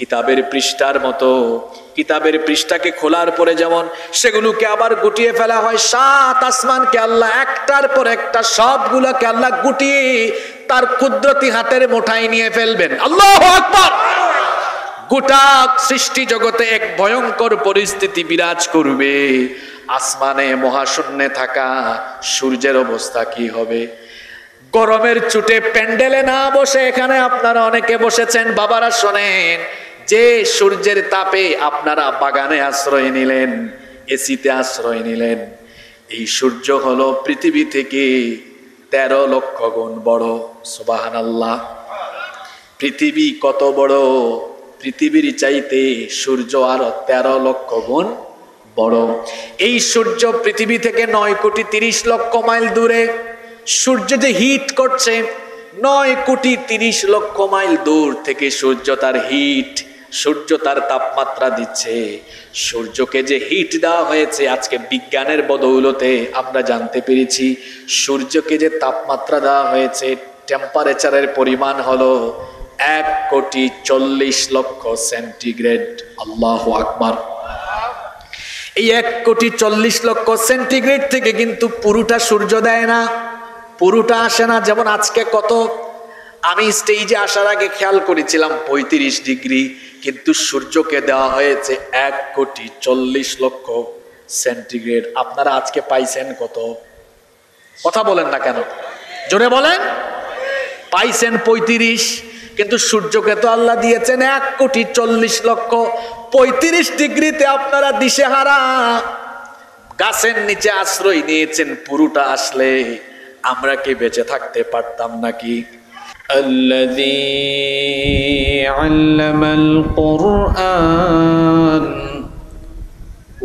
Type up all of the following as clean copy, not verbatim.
কিতাবের পৃষ্ঠার মতো। কিতাবের পৃষ্ঠাকে খোলার পরে যেমন সেগুলোকে আবার গুটিয়ে ফেলা হয়, 7 আসমানকে আল্লাহ একটার পর একটা সবগুলোকে আল্লাহ গুটিয়ে তার কুদরতি হাতের মুঠায় নিয়ে ফেলবেন। আল্লাহু আকবার। গোটা সৃষ্টি জগতে এক ভয়ঙ্কর পরিস্থিতি বিরাজ করবে। আসমানে মহাশূন্যে থাকা সূর্যের অবস্থা কি হবে? গরমের চুটে প্যান্ডেলে না বসে এখানে আপনারা অনেকে বসেছেন, বাবারা শোনেন, যে সূর্যের তাপে আপনারা বাগানে আশ্রয় নিলেন, এসিতে আশ্রয় নিলেন, এই সূর্য হলো পৃথিবী থেকে 13 লক্ষ গুণ বড়। সুবহানাল্লাহ। পৃথিবী কত বড়? পৃথিবীর চাইতে সূর্য আরো 13 লক্ষ গুণ বড়। এই সূর্য পৃথিবী থেকে 9,30,00,000 মাইল দূরে। সূর্য যে হিট করছে, 9,30,00,000 মাইল দূর থেকে সূর্য তার হিট, সূর্য তার তাপমাত্রা দিচ্ছে। সূর্যকে যে হিট দেওয়া হয়েছে, আজকে বিজ্ঞানের বদৌলতে আমরা জানতে পেরেছি সূর্যকে যে তাপমাত্রা দেওয়া হয়েছে, টেম্পারেচারের পরিমাণ হলো 1,40,00,000 সেন্টিগ্রেড। আল্লাহু আকবার। এই 1,40,00,000 সেন্টিগ্রেড থেকে কিন্তু পুরোটা সূর্য দেয় না, পুরোটা আসে না। যেমন আজকে কত, আমি স্টেজে আসার আগে খেয়াল করেছিলাম 35 ডিগ্রি, কিন্তু সূর্যকে দেওয়া হয়েছে 1,40,00,000 সেন্টিগ্রেড। আপনারা আজকে পাইছেন কত? কথা বলেন না কেন, জোরে বলেন। পাইছেন 35, কিন্তু সূর্যকে তো আল্লাহ দিয়েছেন 1,40,00,000। 35 ডিগ্রিতে আপনারা দিশেহারা, গাছের নিচে আশ্রয় নিয়েছেন। পুরোটা আসলে আমরা কি বেঁচে থাকতে পারতাম নাকি? الذي علم القرآن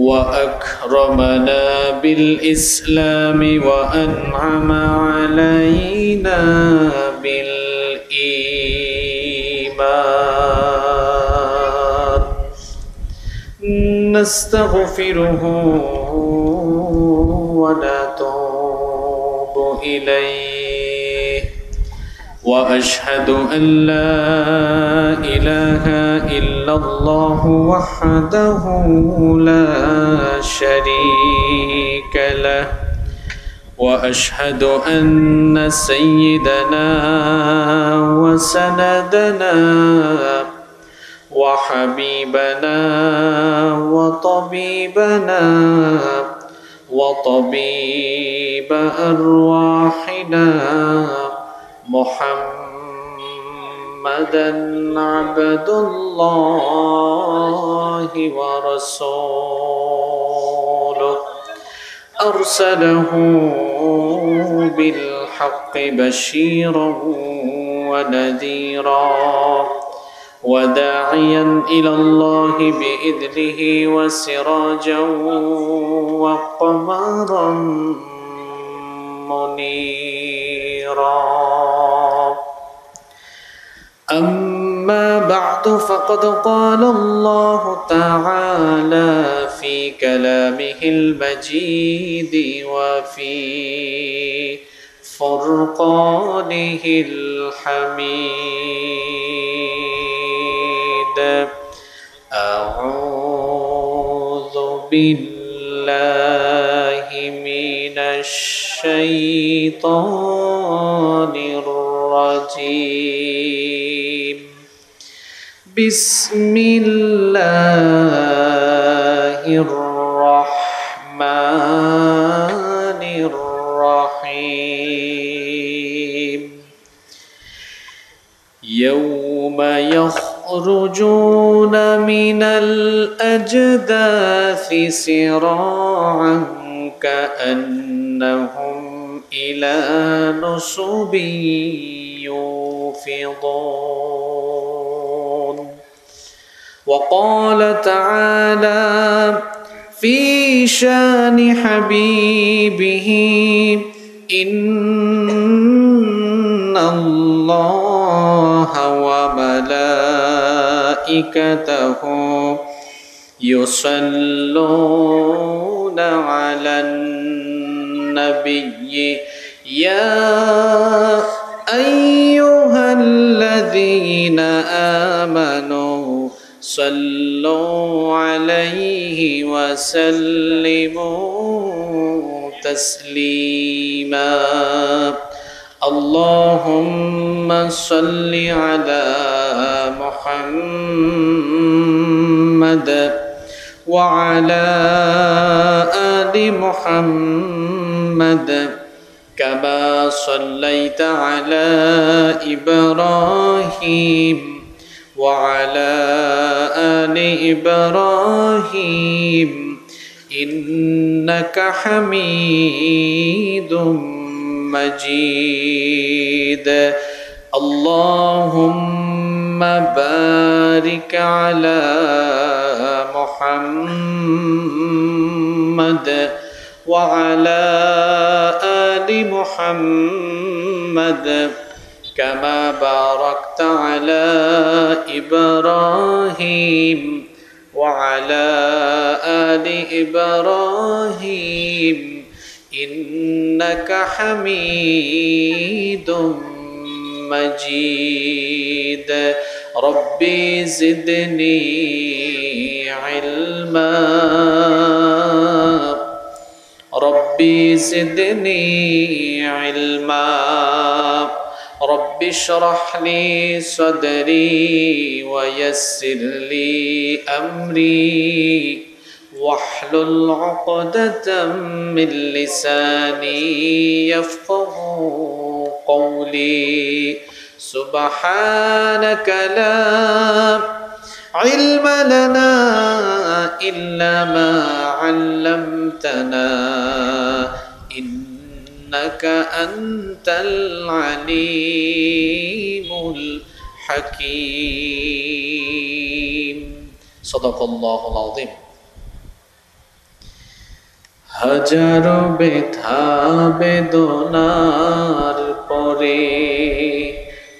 وأكرمنا بالإسلام وأنعم علينا بالإيمان نستغفره ونتوب إليه وأشهد أن لا إله إلا الله وحده لا شريك له وأشهد أن سيدنا وسندنا وحبيبنا وطبيبنا وطبيب أرواحنا محمدا عبد الله ورسوله أرسله بالحق بشيرا ونذيرا وداعيا إلى الله بإذنه وسراجا وقمرا منيرا. أما بعد فقد قال الله تعالى في كلامه المجيد وفي فرقانه الحميد أعوذ بالله من الشيطان الرجيم بسم الله الرحمن الرحيم يوم يخرجون من الأجداث سراعا كأنهم إلى نصب يوفضون. وقال تعالى في شان حبيبه إن الله وملائكته يصلون على النبي يا أيها الذين آمنوا صلوا عليه وسلموا تسليما اللهم صل على محمد وعلى آل محمد كما صليت على إبراهيم وعلى آل إبراهيم إنك حميد مجيد اللهم بارك على محمد وعلى آل محمد كما باركت على إبراهيم وعلى آل إبراهيم إنك حميد مجيد ربي زدني علما ربي زدني علما رب اشرح لي صدري ويسر لي أمري واحلل عقدة من لساني يفقه قولي سبحانك لا علم لنا إلا ما علمتنا إنك أنت العليم الحكيم صدق الله العظيم হাজারো ব্যথা বেদনার পরে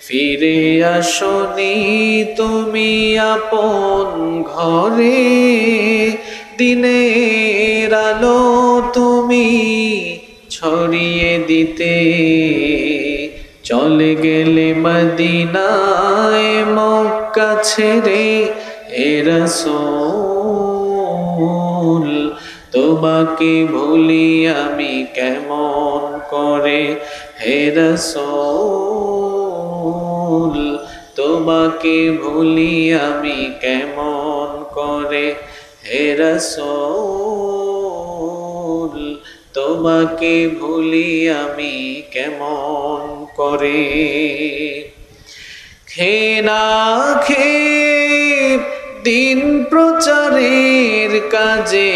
ফিরে আসনি তুমি আপন ঘরে দিনের আলো তুমি ছড়িয়ে দিতে চলে গেলে মদিনায় মক্কা ছেড়ে হে রাসূল তোমাকে ভুলি আমি কেমন করে হে রাসূল তোমাকে ভুলি আমি কেমন করে হে রাসূল তোমাকে ভুলি আমি কেমন করে খেয়ে না খেয়ে দিন প্রচারের কাজে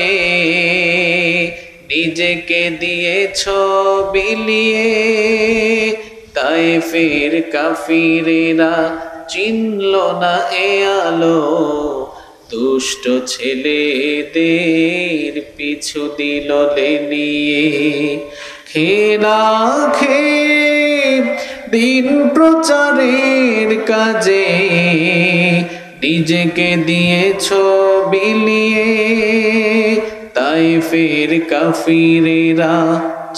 নিজেকে দিয়েছ বিলিয়ে তায়েফের কাফিরেরা চিনল না এ আলো দুষ্ট ছেলেদের পিছু দিল লেলিয়ে খেয়ে না খেয়ে দিন প্রচারের কাজে নিজেকে দিয়েছ বিলিয়ে তায়েফের কাফিরেরা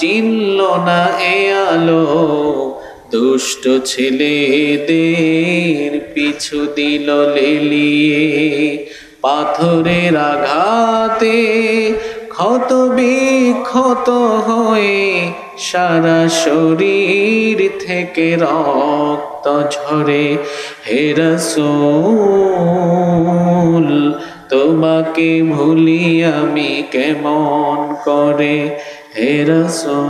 চিনল না এ আলো দুষ্ট ছেলেদের পিছু দিল লেলিয়ে পাথরের আঘাতে ক্ষত বিক্ষত হয়ে সারা শরীর থেকে রক্ত ঝরে হে রাসূল তোমাকে ভুলি আমি কেমন করে হে রাসূল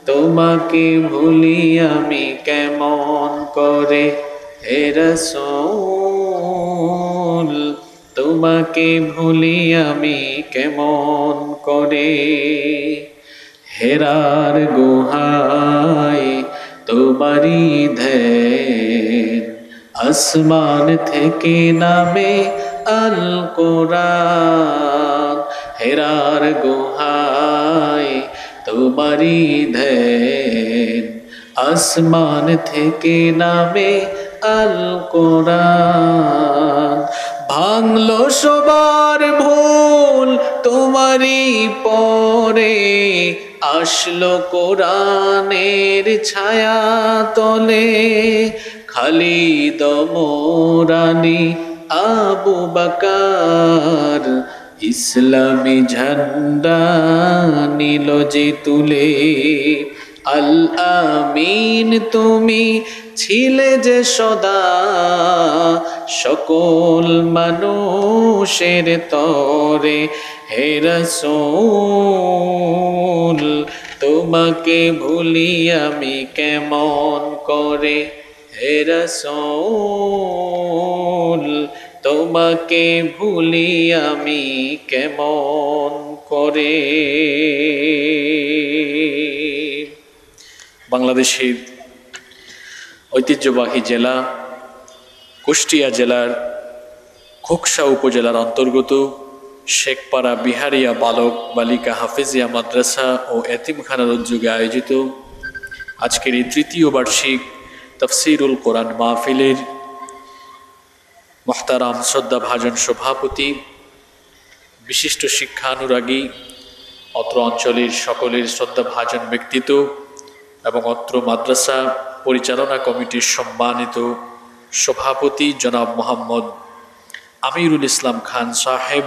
তোমাকে ভুলি আমি কেমন করে হে রাসূল তোমাকে ভুলি আমি কেমন করে হেরার গুহায় তোমারি ধ্যান আসমান থেকে নামে আল কোরআন হেরার গুহায় তোমারি ধ্যান আসমান থেকে নামে আল কোরআন ভাঙলো সবার ভুল তোমারই পরে আসলো কোরআনের ছায়া তলে খালিদ মোরানি আবু বকর ইসলামী ঝান্ডা নিল যে তুলে। আল আমিন তুমি ছিলে যে সদা সকল মানুষের তরে, হে রাসূল তোমাকে ভুলি আমি কেমন করে, হে রাসূল তোমাকে ভুলি আমি কেমন করে। বাংলাদেশের ঐতিহ্যবাহী জেলা কুষ্টিয়া জেলার খোকসা উপজেলার অন্তর্গত শেখপাড়া বিহারিয়া বালক বালিকা হাফেজিয়া মাদ্রাসা ও এতিমখানার উদ্যোগে আয়োজিত আজকের এই তৃতীয় বার্ষিক তাফসীরুল কোরআন মাহফিলের মুহতারাম শ্রদ্ধাভাজন সভাপতি, বিশিষ্ট শিক্ষানুরাগী, অত্র অঞ্চলের সকলের শ্রদ্ধাভাজন ব্যক্তিত্ব এবং অত্র মাদ্রাসা পরিচালনা কমিটির সম্মানিত সভাপতি জনাব মোহাম্মদ আমিরুল ইসলাম খান সাহেব,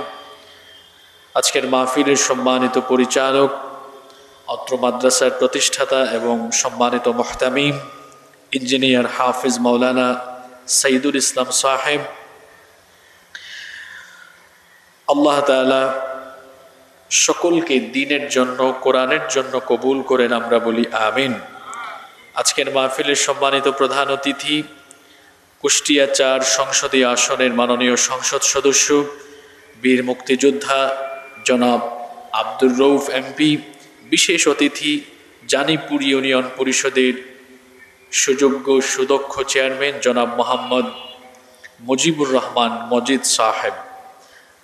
আজকের মাহফিলের সম্মানিত পরিচালক, অত্র মাদ্রাসার প্রতিষ্ঠাতা এবং সম্মানিত মুহতামিম ইঞ্জিনিয়ার হাফিজ মাওলানা সাইদুল ইসলাম সাহেব, আল্লাহ তাআলা সকলকে দ্বীনের জন্য কোরআনের জন্য কবুল করেন, আমরা বলি আমিন। আজকের মাহফিলের সম্মানিত প্রধান অতিথি কুষ্টিয়া ৪ সংসদীয় আসনের মাননীয় সংসদ সদস্য, বীর মুক্তিযোদ্ধা জনাব আব্দুর রউফ এমপি, বিশেষ অতিথি জানিপুর ইউনিয়ন পরিষদের সুযোগ্য সুদক্ষ চেয়ারম্যান জনাব মোহাম্মদ মুজিবুর রহমান মজিদ সাহেব,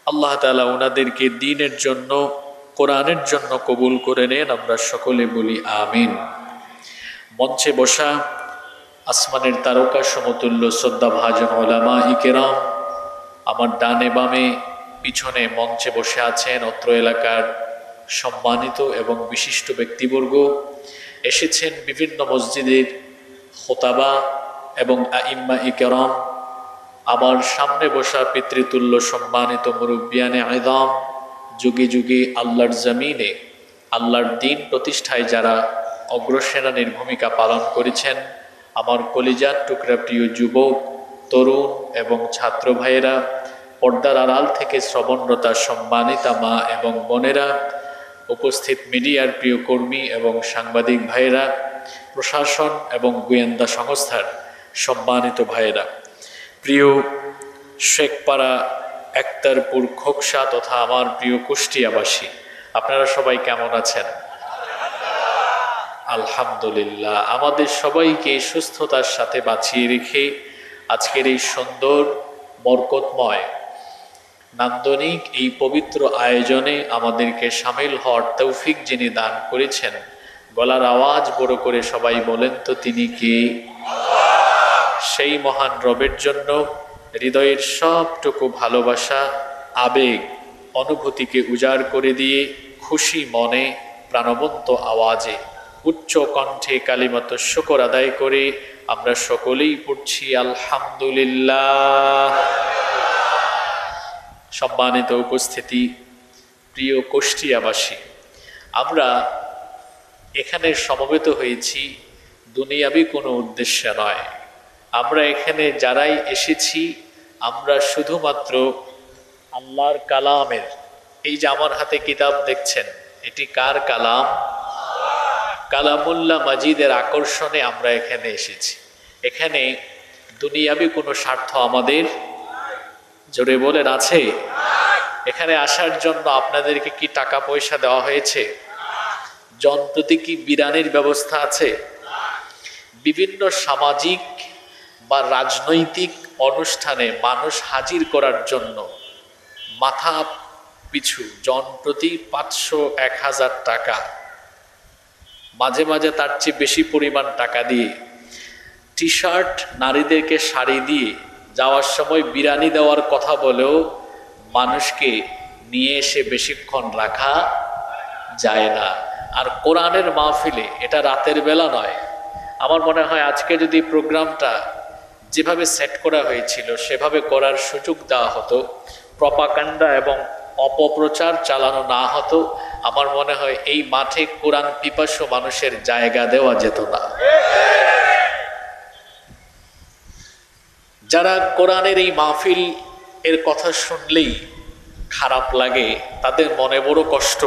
আল্লাহ তাআলা ওনাদেরকে দ্বীনের জন্য কোরআনের জন্য কবুল করে নেন, আমরা সকলে বলি আমিন। মঞ্চে বসা আসমানের তারকা সমতুল্য শ্রদ্ধাভাজন ওলামা ইকেরাম, আমার ডানে বামে পিছনে মঞ্চে বসে আছেন অত্র এলাকার সম্মানিত এবং বিশিষ্ট ব্যক্তিবর্গ, এসেছেন বিভিন্ন মসজিদের খোতাবা এবং আইম্মা ইকেরাম, আমার সামনে বসা পিতৃতুল্য সম্মানিত মুরব্বিয়ানে আযম, যুগে যুগে আল্লাহর জমিনে আল্লাহর দ্বীন প্রতিষ্ঠায় যারা অগ্রসেনানীর ভূমিকা পালন করেছেন, আমার কলিজার টুকরা প্রিয় যুবক, তরুণ এবং ছাত্র ভাইয়েরা, পর্দার আড়াল থেকে শ্রবণরতা সম্মানিতা মা এবং বোনেরা, উপস্থিত মিডিয়ার প্রিয় কর্মী এবং সাংবাদিক ভাইয়েরা, প্রশাসন এবং গোয়েন্দা সংস্থার সম্মানিত ভাইয়েরা, প্রিয় শেখপাড়া একতারপুর খোকসা তথা আমার প্রিয় কুষ্টিয়াবাসী, আপনারা সবাই কেমন আছেন? আলহামদুলিল্লাহ। আমাদের সবাইকে সুস্থতার সাথে বাঁচিয়ে রেখে আজকের এই সুন্দর বরকতময় নান্দনিক এই পবিত্র আয়োজনে আমাদেরকে সামিল হওয়ার তৌফিক যিনি দান করেছেন, গলার আওয়াজ বড় করে সবাই বলেন তো তিনি কে? সেই মহান রবের জন্য হৃদয়ের সবটুকু ভালোবাসা, আবেগ, অনুভূতিকে উজাড় করে দিয়ে খুশি মনে প্রাণবন্ত আওয়াজে উচ্চ কণ্ঠে কালিমাত শুকর আদায় করে আমরা সকলেই পড়ছি আলহামদুলিল্লাহ। সম্মানিত উপস্থিতি, প্রিয় কুষ্টিয়াবাসী, আমরা এখানে সমবেত হয়েছি দুনিয়াবি কোনো উদ্দেশ্যে নয়। আমরা এখানে যারাই এসেছি, আমরা শুধুমাত্র আল্লাহর কালামের, এই যে আমার হাতে কিতাব দেখছেন, এটি কার কালাম? কালামুল্লাহ মাজিদের আকর্ষণে আমরা এখানে এসেছি। এখানে দুনিয়াবি কোনো স্বার্থ আমাদের, জোরে বলেন, আছে? এখানে আসার জন্য আপনাদেরকে কি টাকা পয়সা দেওয়া হয়েছে? জনপ্রতি কি বিরানির ব্যবস্থা আছে? বিভিন্ন সামাজিক বা রাজনৈতিক অনুষ্ঠানে মানুষ হাজির করার জন্য মাথা পিছু জনপ্রতি 500-1000 টাকা, মাঝে মাঝে তার চেয়ে বেশি পরিমাণ টাকা দিয়ে টি শার্ট, নারীদেরকে শাড়ি দিয়ে যাওয়ার সময় বিরানি দেওয়ার কথা বলেও মানুষকে নিয়ে এসে বেশিক্ষণ রাখা যায় না। আর কোরআনের মাহফিলে এটা রাতের বেলা নয়। আমার মনে হয় আজকে যদি প্রোগ্রামটা যেভাবে সেট করা হয়েছিল সেভাবে করার সুযোগ দেওয়া হতো, প্রপাগান্ডা এবং অপপ্রচার চালানো না হতো, আমার মনে হয় এই মাঠে কোরআন পিপাসু মানুষের জায়গা দেওয়া যেত না। যারা কোরআনের এই মাহফিল এর কথা শুনলেই খারাপ লাগে, তাদের মনে বড় কষ্ট।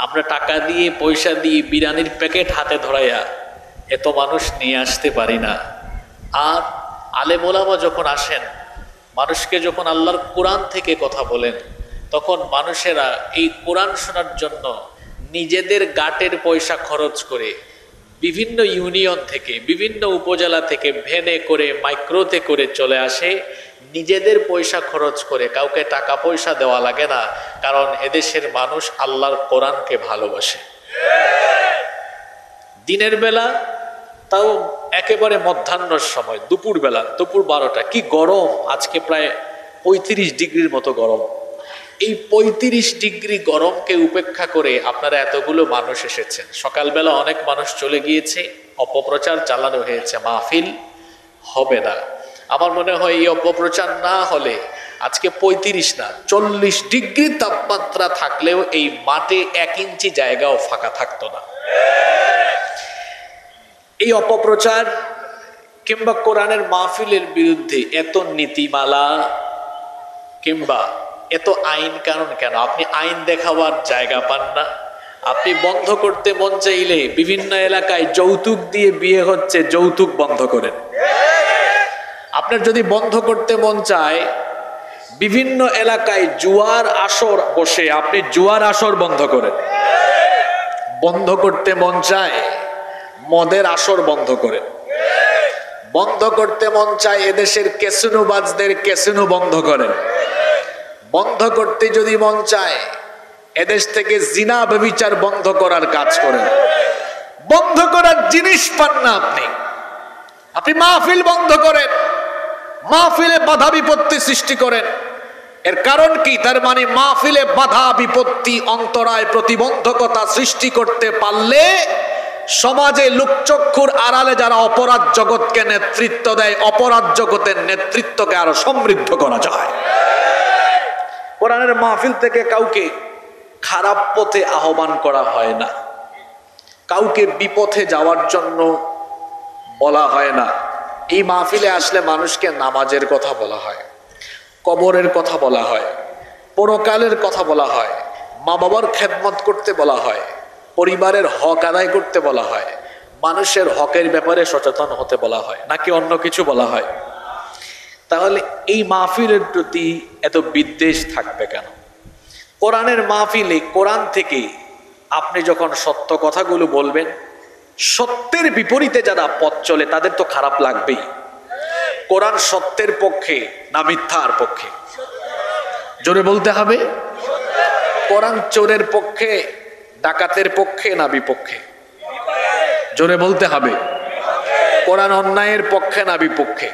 আমরা টাকা দিয়ে পয়সা দিয়ে বিরিয়ানির প্যাকেট হাতে ধরাইয়া এত মানুষ নিয়ে আসতে পারি না। আর আলেম ওলামা যখন আসেন, মানুষকে যখন আল্লাহর কোরআন থেকে কথা বলেন, তখন মানুষেরা এই কোরআন শোনার জন্য নিজেদের গাটের পয়সা খরচ করে বিভিন্ন ইউনিয়ন থেকে, বিভিন্ন উপজেলা থেকে ভ্যানে করে, মাইক্রোতে করে চলে আসে, নিজেদের পয়সা খরচ করে। কাউকে টাকা পয়সা দেওয়া লাগে না, কারণ এদেশের মানুষ আল্লাহর কোরআনকে ভালোবাসে। দিনের বেলা তাও একেবারে মধ্যাহ্নর সময়, দুপুর বেলা, দুপুর 12টা, কি গরম! আজকে প্রায় 35 ডিগ্রির মতো গরম। এই 35 ডিগ্রি গরমকে উপেক্ষা করে আপনারা এতগুলো মানুষ এসেছেন। সকালবেলা অনেক মানুষ চলে গিয়েছে, অপপ্রচার চালানো হয়েছে, মাহফিল হবে না। আমার মনে হয় এই অপপ্রচার না হলে আজকে 35 না 40 ডিগ্রি তাপমাত্রা থাকলেও এই মাঠে 1 ইঞ্চি জায়গাও ফাঁকা থাকতো না। এই অপপ্রচার কিংবা কোরআনের মাহফিলের বিরুদ্ধে এত নীতিমালা কিংবা এত আইন কানুন কেন? আপনি আইন দেখাবার জায়গা পান না। আপনি বন্ধ করতে মন চাইলে বিভিন্ন এলাকায় যৌতুক দিয়ে বিয়ে হচ্ছে, যৌতুক বন্ধ করেন। আপনার যদি বন্ধ করতে মন চায়, বিভিন্ন এলাকায় জুয়ার আসর বসে, আপনি জুয়ার আসর বন্ধ করেন। বন্ধ করতে মন চায়, মদের আসর বন্ধ করেন। বন্ধ করতে মন চায়, এদেশের ক্যাসিনোবাজদের ক্যাসিনো বন্ধ করেন। বন্ধ করতে যদি মন চায়, এদেশ থেকে জিনা ব্যভিচার বন্ধ করার কাজ করেন। বন্ধ করার জিনিস পান না আপনি মাহফিল বন্ধ করেন, মাহফিলে বাধা বিপত্তি সৃষ্টি করেন। এর কারণ কি? তার মানে মাহফিলে বাধা বিপত্তি, অন্তরায়, প্রতিবন্ধকতা সৃষ্টি করতে পারলে সমাজে লোকচক্ষুর আড়ালে যারা অপরাধ জগৎকে নেতৃত্ব দেয়, অপরাধ জগতের নেতৃত্বকে আরো সমৃদ্ধ করা যায়। কোরআনের মাহফিল থেকে কাউকে খারাপ পথে আহ্বান করা হয় না, কাউকে বিপথে যাওয়ার জন্য বলা হয় না। এই মাহফিলে আসলে মানুষকে নামাজের কথা বলা হয়, কবরের কথা বলা হয়, পরকালের কথা বলা হয়, মা বাবার খেদমত করতে বলা হয়, পরিবারের হক আদায় করতে বলা হয়, মানুষের হকের ব্যাপারে সচেতন হতে বলা হয়, নাকি অন্য কিছু বলা হয়? তাহলে এই মাহফিলের প্রতি এত বিদ্বেষ থাকবে কেন? কোরআনের মাহফিলে কোরআন থেকে আপনি যখন সত্য কথাগুলো বলবেন, সত্যের বিপরীতে যারা পথ চলে তাদের তো খারাপ লাগবেই। কোরআন সত্যের পক্ষে না মিথ্যার পক্ষে? জোরে বলতে হবে। কোরআন চোরের পক্ষে, ডাকাতের পক্ষে না বিপক্ষে? জোরে বলতে হবে। কোরআন অন্যায়ের পক্ষে না বিপক্ষে?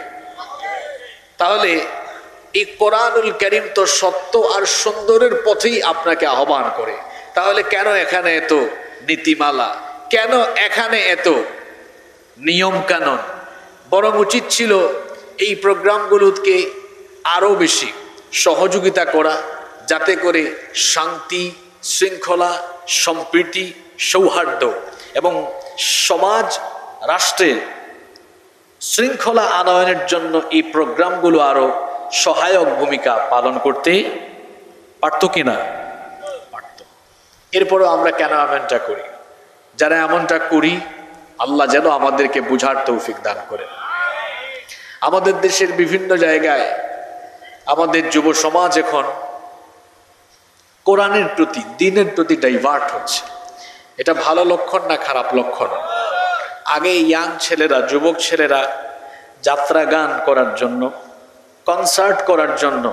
তাহলে এই কোরআনুল কারীম তো সত্য আর সুন্দরের পথেই আপনাকে আহ্বান করে। তাহলে কেন এখানে এত নীতিমালা, কেন এখানে এত নিয়ম কানুন? বরং উচিত ছিল এই প্রোগ্রামগুলোকে আরো বেশি সহযোগিতা করা, যাতে করে শান্তি, শৃঙ্খলা, সম্প্রীতি, সৌহার্দ্য এবং সমাজ রাষ্ট্রের শৃঙ্খলা আনয়নের জন্য এই প্রোগ্রামগুলো আরো সহায়ক ভূমিকা পালন করতে পারত কিনা? পারত। এরপরও আমরা কেন এমনটা করি? যারা এমনটা করি, আল্লাহ যেন আমাদেরকে বুঝার তৌফিক দান করেন। আমাদের দেশের বিভিন্ন জায়গায় আমাদের যুব সমাজ এখন কোরআনের প্রতি, দ্বীনের প্রতি ডাইভার্ট হচ্ছে। এটা ভালো লক্ষণ না খারাপ লক্ষণ? আগে ইয়াং ছেলেরা, যুবক ছেলেরা যাত্রা গান করার জন্য, কনসার্ট করার জন্য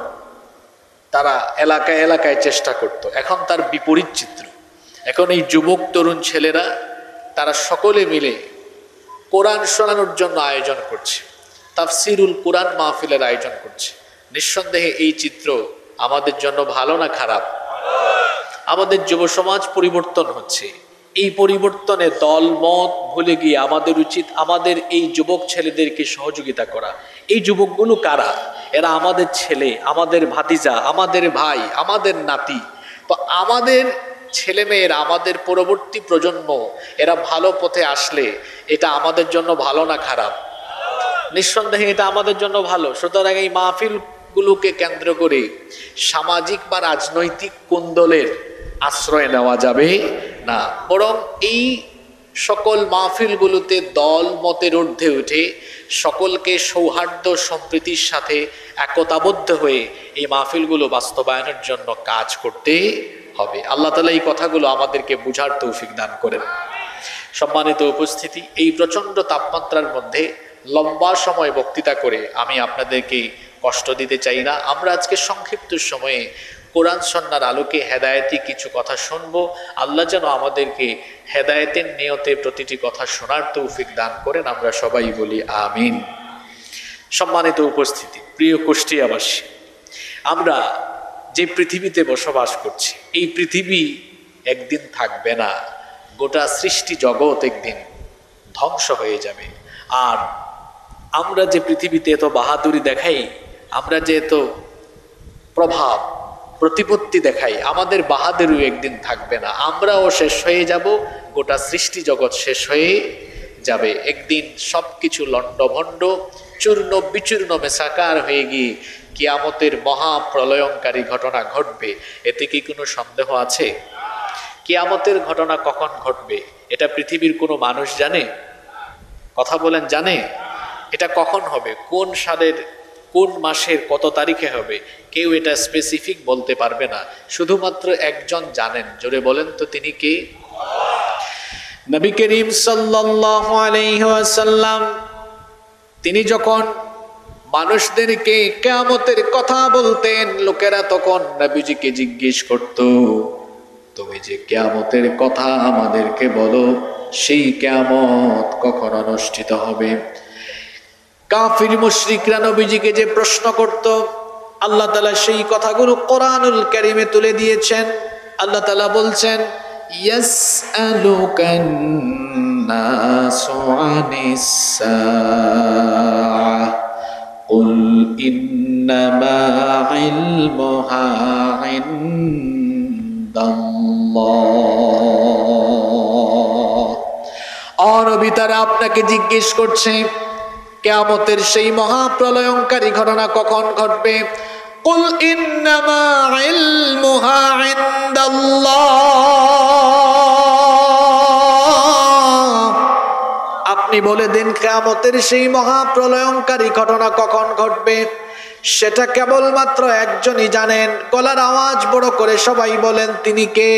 তারা এলাকায় এলাকায় চেষ্টা করত। এখন তার বিপরীত চিত্র। এখন এই যুবক তরুণ ছেলেরা তারা সকলে মিলে কোরআন শোনানোর জন্য আয়োজন করছে, তাফসিরুল কোরআন মাহফিলের আয়োজন করছে। নিঃসন্দেহে এই চিত্র আমাদের জন্য ভালো না খারাপ? আমাদের যুব সমাজ পরিবর্তন হচ্ছে, এই পরিবর্তনে দল মত ভুলে গিয়ে আমাদের উচিত আমাদের এই যুবক ছেলেদেরকে সহযোগিতা করা। এই যুবকগুলো কারা? এরা আমাদের ছেলে, আমাদের ভাতিজা, আমাদের ভাই, আমাদের নাতি। তো আমাদের ছেলেমেয়েরা, আমাদের পরবর্তী প্রজন্ম, এরা ভালো পথে আসলে এটা আমাদের জন্য ভালো না খারাপ? নিঃসন্দেহে এটা আমাদের জন্য ভালো। সুতরাং এই মাহফিলগুলোকে কেন্দ্র করে সামাজিক বা রাজনৈতিক কোন্দলের আশ্রয় নেওয়া যাবে না, বরং এই সকল মাহফিলগুলোতে দল মতের ঊর্ধ্বে উঠে সকলকে সৌহার্দ্য সম্প্রীতির সাথে একতাবদ্ধ হয়ে এই মাহফিলগুলো বাস্তবায়নের জন্য কাজ করতে হবে। আল্লাহ তাআলা এই কথাগুলো আমাদেরকে বুঝার তৌফিক দান করেন। সম্মানিত উপস্থিতি, এই প্রচণ্ড তাপমাত্রার মধ্যে লম্বা সময় বক্তৃতা করে আমি আপনাদেরকে কষ্ট দিতে চাই না। আমরা আজকে সংক্ষিপ্ত সময়ে কোরআন সুন্নাহর আলোকে হেদায়েতি কিছু কথা শুনবো। আল্লাহ যেন আমাদেরকে হেদায়েতের নিয়তে প্রতিটি কথা শোনার তৌফিক দান করেন, আমরা সবাই বলি আমিন। সম্মানিত উপস্থিতি, প্রিয় কুষ্টিয়াবাসী, আমরা যে পৃথিবীতে বসবাস করছি, এই পৃথিবী একদিন থাকবে না। গোটা সৃষ্টি জগৎ একদিন ধ্বংস হয়ে যাবে। আর আমরা যে পৃথিবীতে এত বাহাদুরি দেখাই, আমরা যে এত প্রভাব প্রতিপত্তি দেখাই, আমাদের বাহাদুরি একদিন থাকবে না। আমরাও শেষ হয়ে যাব, গোটা সৃষ্টি জগৎ শেষ হয়ে যাবে। একদিন সবকিছু লণ্ডভণ্ড, চূর্ণ বিচূর্ণ মেসাকার হয়ে গিয়ে কিয়ামতের মহাপ্রলয়ঙ্কারী ঘটনা ঘটবে। এতে কি কোনো সন্দেহ আছে? কিয়ামতের ঘটনা কখন ঘটবে এটা পৃথিবীর কোনো মানুষ জানে? কথা বলেন, জানে? এটা কখন হবে, কোন সালের কোন মাসের কত তারিখে হবে, কেউ এটা স্পেসিফিক বলতে পারবে না। শুধুমাত্র একজন জানেন। জোরে বলেন তো, তিনি কে? নবী করিম সাল্লাল্লাহু আলাইহি ওয়াসাল্লাম তিনি যখন মানুষদেরকে কিয়ামতের কথা বলতেন, লোকেরা তখন নবীজিকে জিজ্ঞেস করত, তুমি যে কিয়ামতের কথা আমাদেরকে বলো, সেই কিয়ামত কখন অনুষ্ঠিত হবে? কাফির মুশরিকরা নবীজিকে যে প্রশ্ন করত, আল্লাহ তাআলা সেই কথাগুলো কোরআনুল কারীমে তুলে দিয়েছেন। আল্লাহ তাআলা বলছেন, ইয়াসআলুকান নাসু আনিস সাআহ কুল ইন্নামা ইলমুহা ইনদাল্লাহ। নবী, তারা আপনাকে জিজ্ঞেস করছে কিয়ামতের সেই মহাপ্রলয়ঙ্কারী ঘটনা কখন ঘটবে। কুল ইন্নামা ইলমুহা ইনদাল্লাহ, আপনি বলে দিন কিয়ামতের সেই মহাপ্রলয়ঙ্কারী ঘটনা কখন ঘটবে সেটা কেবলমাত্র একজনই জানেন। গলার আওয়াজ বড় করে সবাই বলেন, তিনি কে?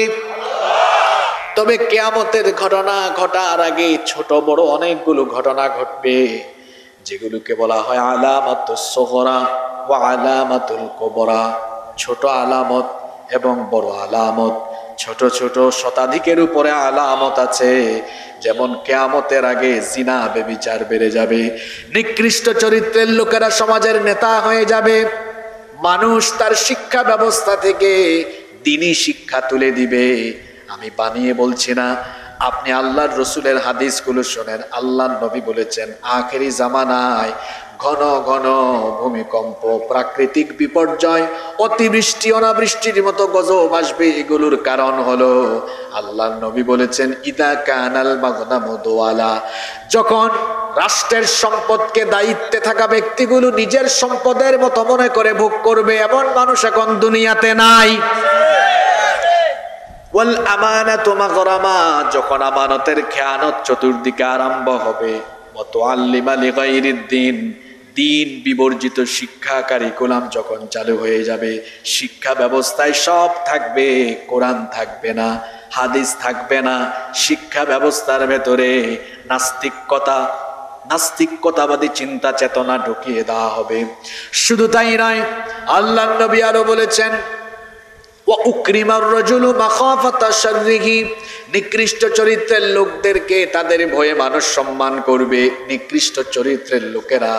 তবে কিয়ামতের ঘটনা ঘটার আগে ছোট বড় অনেকগুলো ঘটনা ঘটবে, যেগুলোকে বলা হয় আলামাতুস সুগরা ওয়া আলামাতুল কুবরা। ছোট আলামত এবং বড় আলামত। ছোট ছোট শতাধিকের উপরে আলামত আছে, যেমন কিয়ামতের আগে জিনা ব্যভিচার বেড়ে যাবে, নিকৃষ্ট চরিত্রের লোকেরা সমাজের নেতা হয়ে যাবে, মানুষ তার শিক্ষা ব্যবস্থা থেকে দ্বীনি শিক্ষা তুলে দিবে। আমি বানিয়ে বলছি না, আপনি আল্লাহর রসুলের হাদিসগুলো শোনেন। আল্লাহর নবী বলেছেন, আখেরি জামানায় ঘন ঘন ভূমিকম্প, প্রাকৃতিক বিপর্যয়, অতিবৃষ্টি অনাবৃষ্টির মতো গজব আসবে। এগুলোর কারণ হলো, আল্লাহর নবী বলেছেন, ইদা কানাল মাগনামু দুআলা, যখন রাষ্ট্রের সম্পদকে দায়িত্বে থাকা ব্যক্তিগুলো নিজের সম্পদের মতো মনে করে ভোগ করবে, এমন মানুষ এখন দুনিয়াতে নাই। ওয়াল আমানাতু মাগরামা, যখন আমানতের খেয়ানত চতুর্দিকে আরম্ভ হবে। মুতাআল্লিমা লিগাইরিদ্দিন, দিন বিবর্জিত শিক্ষা কারিকুলাম যখন চালু হয়ে যাবে, শিক্ষা ব্যবস্থায় সব থাকবে, কোরআন থাকবে না, হাদিস থাকবে না। শিক্ষা ব্যবস্থার ভেতরে নাস্তিকতাবাদী চিন্তা চেতনা ঢুকিয়ে দেওয়া হবে। শুধু তাই নয়, আল্লাহর নবী আরো বলেছেন, নিকৃষ্ট চরিত্রের লোকদেরকে তাদের ভয়ে মানুষ সম্মান করবে। নিকৃষ্ট চরিত্রের লোকেরা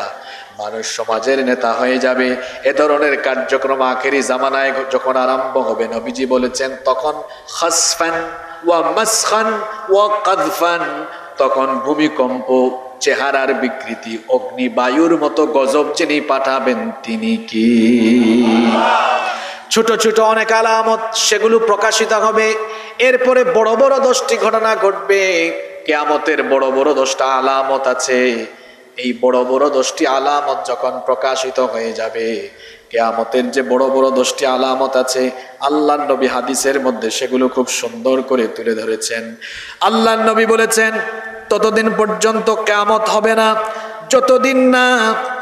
মানুষ সমাজের নেতা হয়ে যাবে। এ ধরনের কার্যক্রম আখেরি জামানায় যখন আরম্ভ হবে, নবীজি বলেছেন, তখন খাসফান ওয়া মাসখান ওয়া কাযফান, তখন ভূমিকম্প, চেহারার বিকৃতি, অগ্নি বায়ুর মতো গজব যিনি পাঠাবেন তিনি কি? ছোট ছোট অনেক আলামত, সেগুলো প্রকাশিত হবে। এরপরে বড় বড় 10টি ঘটনা ঘটবে। কিয়ামতের বড় বড় 10টা আলামত আছে। এই বড় বড় 10টি আলামত যখন প্রকাশিত হয়ে যাবে, কিয়ামতের যে বড় বড় 10টি আলামত আছে, আল্লাহর নবী হাদিসের মধ্যে সেগুলো খুব সুন্দর করে তুলে ধরেছেন। আল্লাহর নবী বলেছেন, ততদিন পর্যন্ত কিয়ামত হবে না যতদিন না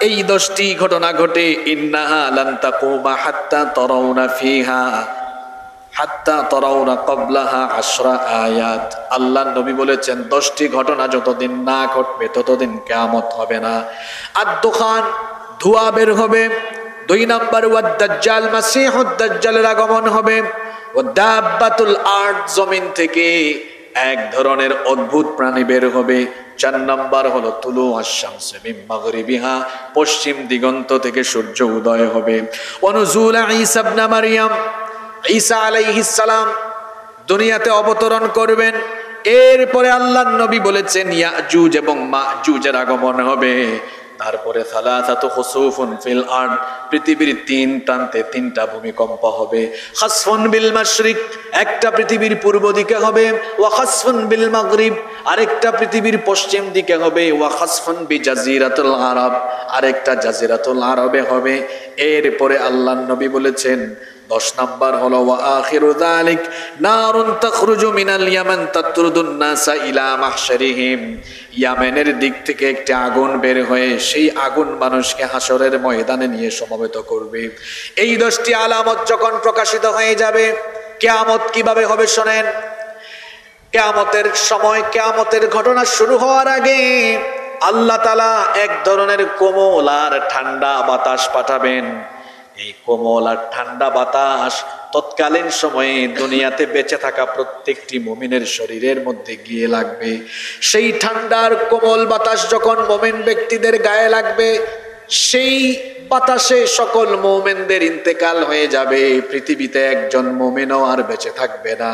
এই 10টি ঘটনা ঘটে। ইন্নাহা লান তাকুমা হাত্তা তারাউনা ফিহা হাত্তা তারাউনা ক্বাবলাহা 10 আয়াত। আল্লাহর নবী বলেছেন, 10টি ঘটনা যতদিন না ঘটবে ততদিন কিয়ামত হবে না। আদ-দুখান, ধোঁয়া বের হবে। 2 নাম্বার ওয়াদ দাজ্জাল, মাসিহুদ দাজ্জালের আগমন হবে। ওয়া দাব্বাতুল আরদ, জমিন থেকে এক ধরনের অদ্ভুত প্রাণী বের হবে। 4 নাম্বার হলো তুলু আশ-শামস মিন মাগরিবিহা, পশ্চিম দিগন্ত থেকে সূর্য উদয় হবে। ওয়া নুজুল ঈসা ইবনে মারইয়াম, ঈসা আলাইহিস সালাম দুনিয়াতে অবতরণ করবেন। এরপরে আল্লাহর নবী বলেছেন, ইয়াজুজ এবং মাজুজের আগমন হবে। তারপরে সালাসাতু খুসুফুন ফিল আরদ, পৃথিবীর 3 প্রান্তে 3টা ভূমিকম্প হবে। খাসফুন বিল মাশরিক, একটা পৃথিবীর পূর্ব দিকে হবে। ওয়া খাসফুন বিল মাগরিব, আরেকটা পৃথিবীর পশ্চিম দিকে হবে। ওয়া খাসফুন বি জাজিরাতুল আরব, আরেকটা জাজিরাতুল আরবে হবে। এরপরে আল্লাহর নবী বলেছেন, 10 নাম্বার হলো ওয়া আখিরু যালিক নারুন তাখরুজু মিনাল ইয়ামান তাতরুদুন নাসা ইলা মাহশারিহিম, ইয়ামেনের দিক থেকে একটি আগুন বের হয়ে সেই আগুন মানুষকে হাসরের ময়দানে নিয়ে সমবেত করবে। এই 10টি আলামত যখন প্রকাশিত হয়ে যাবে, কিয়ামত কিভাবে হবে শোনেন। কিয়ামতের সময়, কিয়ামতের ঘটনা শুরু হওয়ার আগে আল্লাহ তাআলা এক ধরনের কোমল আর ঠান্ডা বাতাস পাঠাবেন। এই কোমল আর ঠান্ডা বাতাস তৎকালীন সময়ে দুনিয়াতে বেঁচে থাকা প্রত্যেকটি মুমিনের শরীরের মধ্যে গিয়ে লাগবে। সেই ঠান্ডার কোমল বাতাস যখন মুমিন ব্যক্তিদের গায়ে লাগবে, সেই বাতাসে সকল মুমিনদের ইন্তেকাল হয়ে যাবে। পৃথিবীতে একজন মুমিনও আর বেঁচে থাকবে না।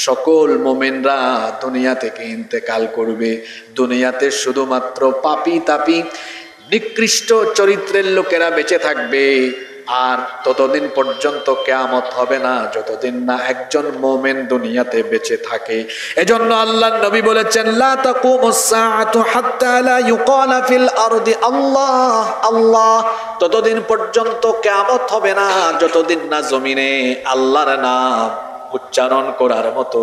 সকল মুমিনরা দুনিয়া থেকে ইন্তেকাল করবে। দুনিয়াতে শুধুমাত্র পাপী তাপী নিকৃষ্ট চরিত্রের লোকেরা বেঁচে থাকবে। আর ততদিন পর্যন্ত কিয়ামত হবে না যতদিন না একজন মুমিন দুনিয়াতে বেঁচে থাকে। এজন্য আল্লাহর নবী বলেছেন, লা তাকুমুস সাআতু হাত্তা লা ইউকালা ফিল আরদি আল্লাহ আল্লাহ, ততদিন পর্যন্ত কিয়ামত হবে না যতদিন না জমিনে আল্লাহর নাম উচ্চারণ করার মতো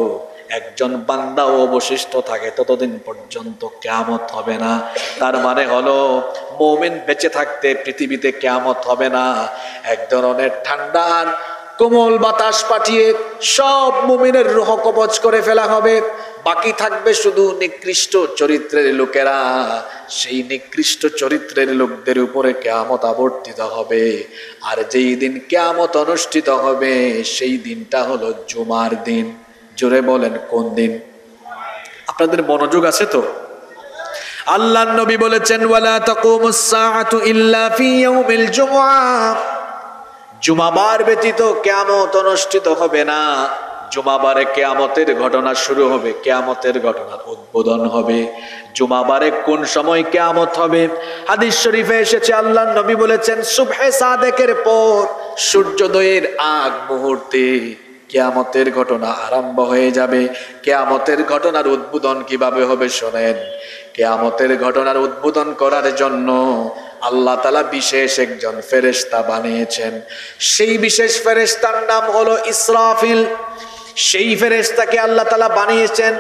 একজন বান্দা অবশিষ্ট থাকে, ততদিন পর্যন্ত কিয়ামত হবে না। তার মানে হলো, মুমিন বেঁচে থাকতে পৃথিবীতে কিয়ামত হবে না। এক ধরনের ঠান্ডার কোমল বাতাস পাঠিয়ে সব মুমিনের রূহ কবজ করে ফেলা হবে। বাকি থাকবে শুধু নিকৃষ্ট চরিত্রের লোকেরা। সেই নিকৃষ্ট চরিত্রের লোকদের উপরে কিয়ামত আবর্তিত হবে। আর যেই দিন কিয়ামত অনুষ্ঠিত হবে সেই দিনটা হলো জুমার দিন। জোরে বলেন, কোন দিন? আপনাদের মনোযোগ আছে তো? আল্লাহর নবী বলেছেন, ওয়ালা তাকুমুস সাআতু ইল্লা ফি ইয়াউমিল জুমআহ, জুমাবার ব্যতীত কিয়ামত অনুষ্ঠিত হবে না। জুমাবারে কিয়ামতের ঘটনা শুরু হবে, কিয়ামতের ঘটনার উদ্বোধন হবে। জুমাবারে কোন সময় কিয়ামত হবে? হাদিস শরীফে এসেছে, আল্লাহর নবী বলেছেন, সুবহে সাদেকের পর সূর্যোদয়ের আগ মুহূর্তে কিয়ামতের ঘটনা আরম্ভ হয়ে যাবে। কিয়ামতের ঘটনার উদ্বোধন কিভাবে হবে শোনেন। কিয়ামতের ঘটনার উদ্বোধন করার জন্য আল্লাহ তাআলা বিশেষ একজন ফেরেশতা বানিয়েছেন। সেই বিশেষ ফেরেশতার নাম হলো ইসরাফিল। সেই ফেরেশতাকে আল্লাহ তাআলা বানিয়েছেন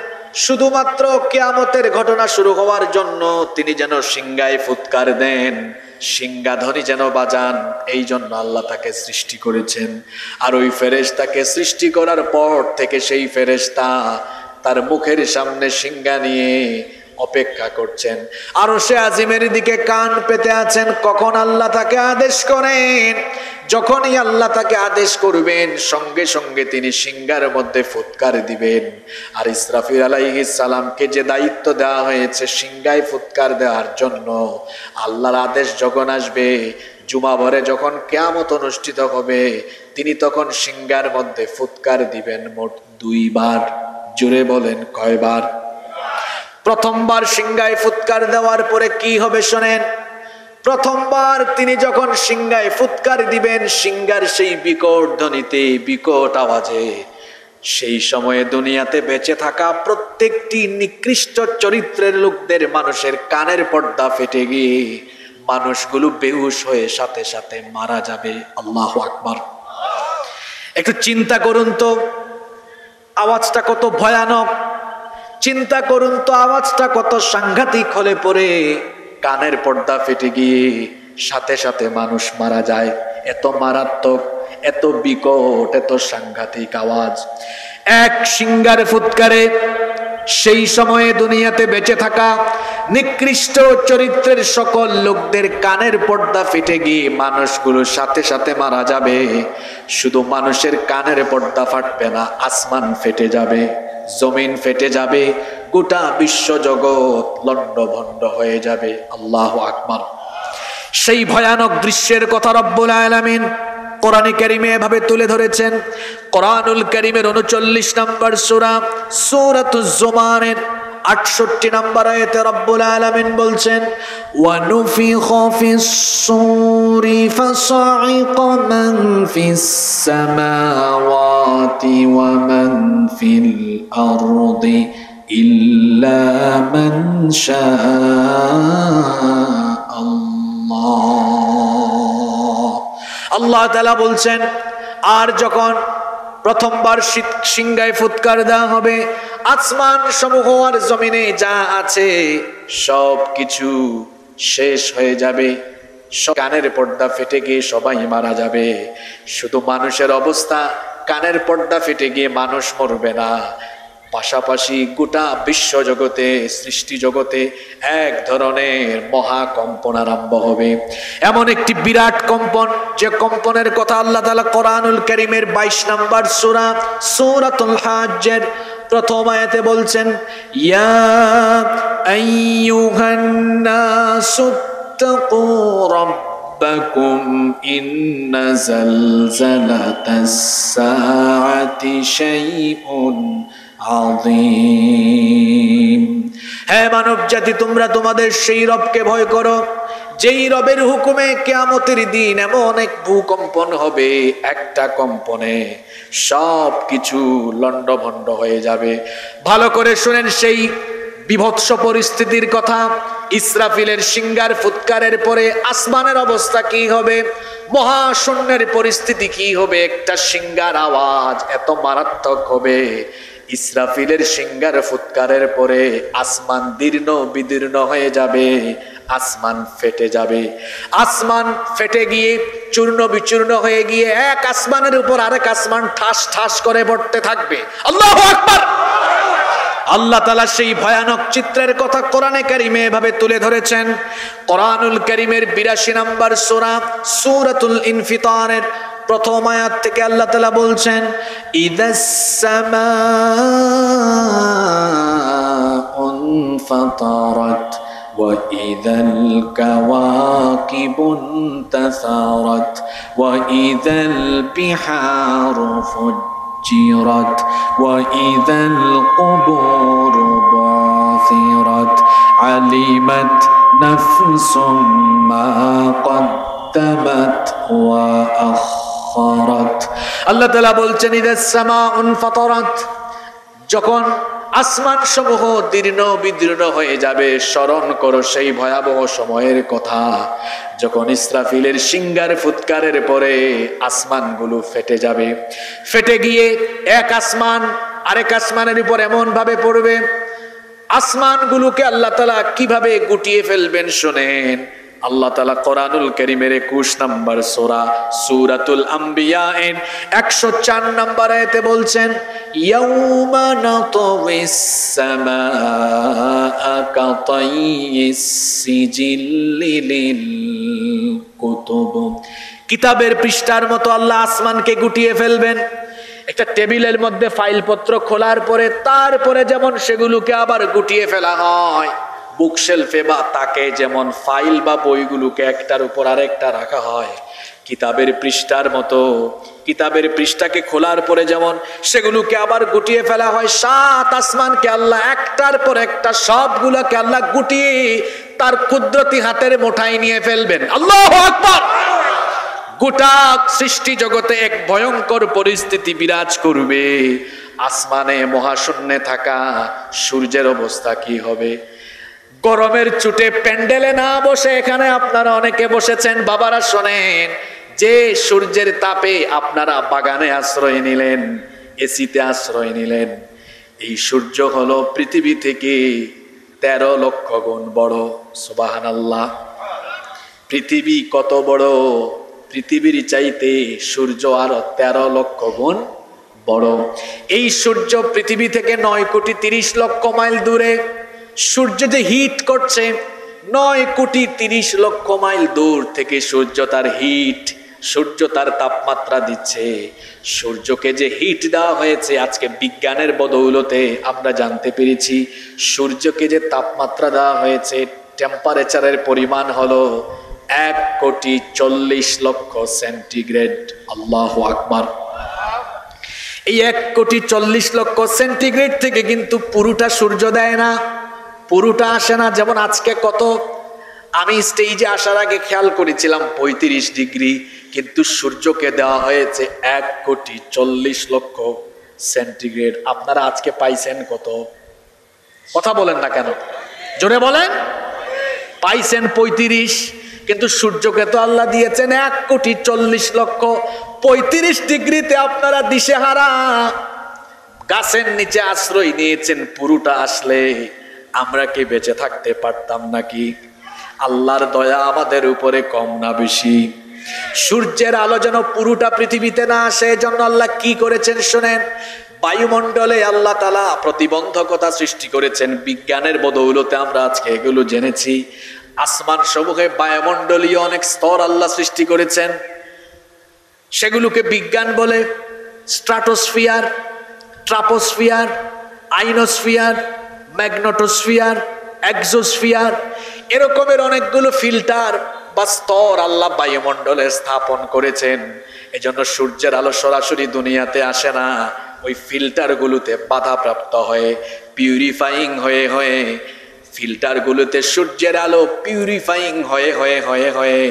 শুধুমাত্র কিয়ামতের ঘটনা শুরু হওয়ার জন্য। তিনি যেন সিংহায় ফুৎকার দেন, সিংহাধ্বনি যেন বাজান, এই জন্য আল্লাহ তাকে সৃষ্টি করেছেন। আর ওই ফেরেশতাকে সৃষ্টি করার পর থেকে সেই ফেরেশতা তার মুখের সামনে সিংহা নিয়ে অপেক্ষা করছেন। আরশে আজিমের দিকে কান পেতে আছেন কখন আল্লাহ তাকে আদেশ করেন। যখনই আল্লাহ তাকে আদেশ করবেন সঙ্গে সঙ্গে তিনি সিংহার মধ্যে ফুৎকার দিবেন। আর ইসরাফিল আলাইহিস সালামকে যে দায়িত্ব দেওয়া হয়েছে সিংহায় ফুৎকার দেওয়ার জন্য, আল্লাহর আদেশ যখন আসবে, জুমা ভরে যখন কিয়ামত অনুষ্ঠিত হবে, তিনি তখন সিংহার মধ্যে ফুৎকার দিবেন মোট 2 বার। জোরে বলেন কয়বার? প্রথমবার সিংহায় ফুৎকার দেওয়ার পরে কি হবে শোনেন। প্রথমবার তিনি যখন সিংহায় ফুৎকার দিবেন, সিংহার সেই বিকট ধ্বনিতে, বিকট আওয়াজে, সেই সময়ে দুনিয়াতে বেঁচে থাকা প্রত্যেকটি নিকৃষ্ট চরিত্রের লোকদের মানুষের কানের পর্দা ফেটে গিয়ে মানুষগুলো বেহুশ হয়ে সাথে সাথে মারা যাবে। আল্লাহু আকবার। একটু চিন্তা করুন তো আওয়াজটা কত ভয়ানক, চিন্তা করুন তো আওয়াজটা কত সাংঘাতিক হলে পরে কানের পর্দা ফেটে গিয়ে সাথে সাথে মানুষ মারা যায়। এত মারাত্মক, এত বিকট, এত সাংঘাতিক আওয়াজ। এক সিংহার ফুৎকারে সেই সময়ে দুনিয়াতে বেঁচে থাকা নিকৃষ্ট চরিত্রের সকল লোকদের কানের পর্দা ফেটে গিয়ে মানুষগুলো সাথে সাথে মারা যাবে। শুধু মানুষের কানের পর্দা ফাটবে না, আসমান ফেটে যাবে, জমিন ফেটে যাবে, গোটা বিশ্ব জগৎ লন্ডভন্ড হয়ে যাবে। আল্লাহু আকবার। সেই ভয়ানক দৃশ্যের কথা রব্বুল আলামিন কোরআনে কারিমে এভাবে তুলে ধরেছেন। কোরআনুল কারিমের 39 নম্বর সূরা সূরাতুজ জুমারের 68 নম্বর আয়াতে রব্বুল আলামিন বলছেন, ওয়া নুফিখা ফিস সূরি ফাসাইকা মান ফিস সামাওয়াতি ওয়া মান ফিল আরদি ইল্লা মান শাআল্লাহ। আল্লাহ তাআলা বলছেন, আর যখন প্রথমবার সিংহায় ফুৎকার দেওয়া হবে, আসমান সমূহ আর জমিনে যা আছে সব কিছু শেষ হয়ে যাবে, কানের পর্দা ফেটে গিয়ে সবাই মারা যাবে। শুধু মানুষের অবস্থা, কানের পর্দা ফেটে গিয়ে মানুষ মরবে না, পাশাপাশি গোটা বিশ্ব জগতে, সৃষ্টি জগতে এক ধরনের মহাকম্পন আরম্ভ হবে। এমন একটি বিরাট কম্পন, যে কম্পনের কথা আল্লাহ তাআলা কোরআনুল কারীমের 22 নম্বর সূরা সূরাতুল হাজ্জের প্রথম আয়াতে বলছেন, ইয়া আইয়ুহান নাসুত্তাকু রাব্বাকুম ইন্না যালজালাতাস সাআতি শাইউন আযীম। হে মানব জাতি, তোমরা তোমাদের সেই রবকে ভয় করো যেই রবের হুকুমে কিয়ামতের দিন এমন এক ভূকম্পন হবে, একটা কম্পনে সব কিছু লন্ডভন্ড হয়ে যাবে। ভালো করে শুনেন সেই বিভৎস পরিস্থিতির কথা। ইসরাফিলের সিংহার ফুৎকারের পরে আসমানের অবস্থা কি হবে, মহাশূন্যের পরিস্থিতি কি হবে। একটা সিংহার আওয়াজ এত মারাত্মক হবে, ইসরাফিলের সিংহার ফুৎকারের পরে আসমান দীর্ণ বিদীর্ণ হয়ে যাবে, আসমান ফেটে যাবে। আসমান ফেটে গিয়ে চূর্ণ বিচূর্ণ হয়ে গিয়ে এক আসমানের উপর আরেক আসমান ঠাস ঠাস করে পড়তে থাকবে। আল্লাহু আকবার। আল্লাহ তাআলা সেই ভয়ানক চিত্রের কথা কোরআনে কারিমে এভাবে তুলে ধরেছেন। কোরআনুল কারিমের 82 নম্বর সূরা সূরাতুল ইনফিতারের প্রথম আয়াত থেকে আল্লাহ তাআলা বলছেন, ইদাস সামাউন ফাতারাত ওয়া ইদাল কাওয়াকিবুন তাসারাত ওয়া ইদাল বিহারু ফুজ্জিরাত ওয়া ইদাল কুবুরু বাসিরাত আলিমাত নাফসুম মা কদ্দামাত ওয়া আখখারাত। আল্লাহ তাআলা বলছেন, ইদাস সামাউন ফাতারাত, যখন আসমান সমূহ দীর্ণ বিদীর্ণ হয়ে যাবে, স্মরণ করো সেই ভয়াবহ সময়ের কথা যখন ইসরাফিলের সিংহার ফুৎকারের পরে আসমানগুলো ফেটে যাবে। ফেটে গিয়ে এক আসমান আরেক আসমানের উপর এমন ভাবে পড়বে, আসমানগুলোকে আল্লাহ তাআলা কিভাবে গুটিয়ে ফেলবেন শোনেন। আল্লাহ তাআলা কোরআনুল কারীমের 21 নম্বর সূরা সূরাতুল আম্বিয়া এর 104 নম্বর আয়াতে বলছেন, ইয়াউমা নাতওয়িস সামাআ কাতাইয়িস সিজিল্লি লিল কুতুব। কিতাবের পৃষ্ঠার মতো আল্লাহ আসমানকে গুটিয়ে ফেলবেন। একটা টেবিলের মধ্যে ফাইলপত্র খোলার পরে তারপরে যেমন সেগুলোকে আবার গুটিয়ে ফেলা হয়, বুকশেলফে বা তাকে যেমন ফাইল বা বইগুলোকে একটার উপর আরেকটা রাখা হয়, কিতাবের পৃষ্ঠার মতো কিতাবের পৃষ্ঠাকে খোলার পরে যেমন সেগুলোকে আবার গুটিয়ে ফেলা হয়, 7 আসমানকে আল্লাহ একটার পর একটা সবগুলোকে আল্লাহ গুটিয়ে তার কুদরতি হাতের মুঠায় নিয়ে ফেলবেন। আল্লাহু আকবার। গোটা সৃষ্টি জগতে এক ভয়ঙ্কর পরিস্থিতি বিরাজ করবে। আসমানে মহাশূন্যে থাকা সূর্যের অবস্থা কি হবে? গরমের চুটে প্যান্ডেলে না বসে এখানে আপনারা অনেকে বসেছেন, বাবারা শোনেন, যে সূর্যের তাপে আপনারা বাগানে আশ্রয় নিলেন, এসিতে আশ্রয় নিলেন, এই সূর্য হলো পৃথিবী থেকে 13 লক্ষ গুণ বড়। সুবহানাল্লাহ। পৃথিবী কত বড়? পৃথিবীর চাইতে সূর্য আরো 13 লক্ষ গুণ বড়। এই সূর্য পৃথিবী থেকে 9 কোটি 30 লক্ষ মাইল দূরে। সূর্য যে হিট করছে, 9 কোটি 30 লক্ষ মাইল দূর থেকে সূর্য তার হিট, সূর্য তার তাপমাত্রা দিচ্ছে। সূর্যকে যে হিট দেওয়া হয়েছে, আজকে বিজ্ঞানের বদৌলতে আমরা জানতে পেরেছি সূর্যকে যে তাপমাত্রা দেওয়া হয়েছে, টেম্পারেচারের পরিমাণ হলো 1 কোটি 40 লক্ষ সেন্টিগ্রেড। আল্লাহু আকবার। এই 1 কোটি 40 লক্ষ সেন্টিগ্রেড থেকে কিন্তু পুরোটা সূর্য দেয় না, পুরোটা আসে না। যেমন আজকে কত, আমি স্টেজে আসার আগে খেয়াল করেছিলাম 35 ডিগ্রি, কিন্তু সূর্যকে দেওয়া হয়েছে 1 কোটি 40 লক্ষ সেন্টিগ্রেড। আপনারা আজকে পাইছেন কত? কথা বলেন না কেন, জোরে বলেন। পাইছেন 35, কিন্তু সূর্যকে তো আল্লাহ দিয়েছেন 1 কোটি 40 লক্ষ। 35 ডিগ্রিতে আপনারা দিশেহারা, গাছের নিচে আশ্রয় নিয়েছেন। পুরোটা আসলে আমরা কি বেঁচে থাকতে পারতাম নাকি? আল্লাহর দয়া আমাদের উপরে কম না বেশি? সূর্যের আলো যেন পুরোটা পৃথিবীতে না আসে, এজন্য আল্লাহ কি করেছেন শোনেন। বায়ুমণ্ডলে আল্লাহ তাআলা প্রতিবন্ধকতা সৃষ্টি করেছেন। বিজ্ঞানের বদৌলতে আমরা আজকে এগুলো জেনেছি। আসমান সমূহে বায়ুমণ্ডলীয় অনেক স্তর আল্লাহ সৃষ্টি করেছেন, সেগুলোকে বিজ্ঞান বলে স্ট্রাটোস্ফিয়ার, ট্রাপোস্ফিয়ার, আইনোস্ফিয়ার, ম্যাগনেটোস্ফিয়ার, এক্সোস্ফিয়ার, এরকমের অনেকগুলো ফিল্টার বা স্তর আল্লাহ বায়ুমণ্ডলে স্থাপন করেছেন। এজন্য সূর্যের আলো সরাসরি দুনিয়াতে আসে না, ওই ফিল্টারগুলোতে বাধাপ্রাপ্ত হয়ে, পিউরিফাইং হয়ে হয়ে, ফিল্টারগুলোতে সূর্যের আলো পিউরিফাইং হয়ে হয়ে হয়ে হয়ে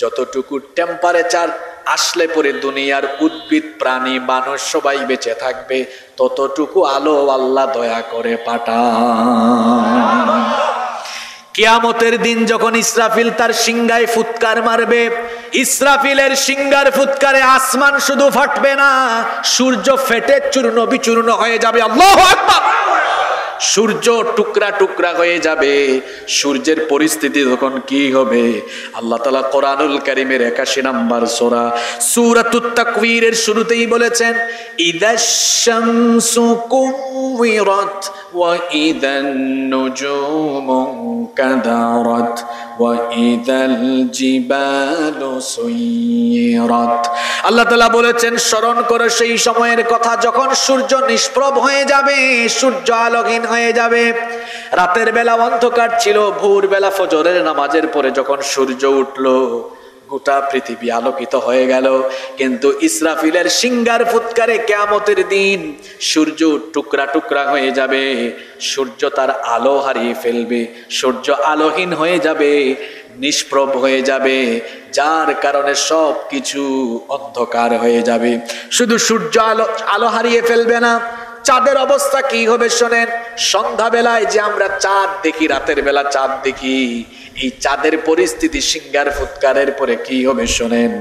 যতটুকু টেম্পারেচার আসলে পরে দুনিয়ার উদ্ভিদ, প্রাণী, মানুষ সবাই বেঁচে থাকবে, ততটুকু আলো আল্লাহ দয়া করে পাঠান। কিয়ামতের দিন যখন ইসরাফিল তার সিংহায় ফুৎকার মারবে, ইসরাফিলের সিংহার ফুৎকারে আসমান শুধু ফাটবে না, সূর্য ফেটে চূর্ণ বিচূর্ণ হয়ে যাবে। আল্লাহু আকবার। সূর্য টুকরা টুকরা হয়ে যাবে। সূর্যের পরিস্থিতি তখন কি হবে? আল্লাহ তাআলা কোরআনুল কারীমের 81 নম্বর সূরা সূরাতুত তাকবীরের শুরুতেই বলেছেন, ইদাশ শামসু কুওয়িরাত ওয়া ইদান নুজুমু কাদারাত ওয়া ইদাল জিবালু সুয়িরাত। আল্লাহ তাআলা বলেছেন, স্মরণ করো সেই সময়ের কথা যখন সূর্য নিষ্প্রভ হয়ে যাবে, সূর্য আলোহীন হয়ে যাবে। রাতের বেলা অন্ধকার ছিল, ভোরবেলা ফজরের নামাজের পরে যখন সূর্য উঠলো, গোটা পৃথিবী আলোকিত হয়ে গেল। কিন্তু ইসরাফিলের সিংহার ফুৎকারে কিয়ামতের দিন সূর্য টুকরা টুকরা হয়ে যাবে, সূর্য তার আলো হারিয়ে ফেলবে, সূর্য আলোহীন হয়ে যাবে, নিষ্প্রভ হয়ে যাবে, যার কারণে সব কিছু অন্ধকার হয়ে যাবে। শুধু সূর্য আলো হারিয়ে ফেলবে না, চাঁদের অবস্থা কি হবে শোনেন। সন্ধ্যা বেলায় যে আমরা চাঁদ দেখি, রাতের বেলা চাঁদ দেখি, এই চাঁদের পরিস্থিতি সিংহার ফুৎকারের পরে কি হবে শোনেন।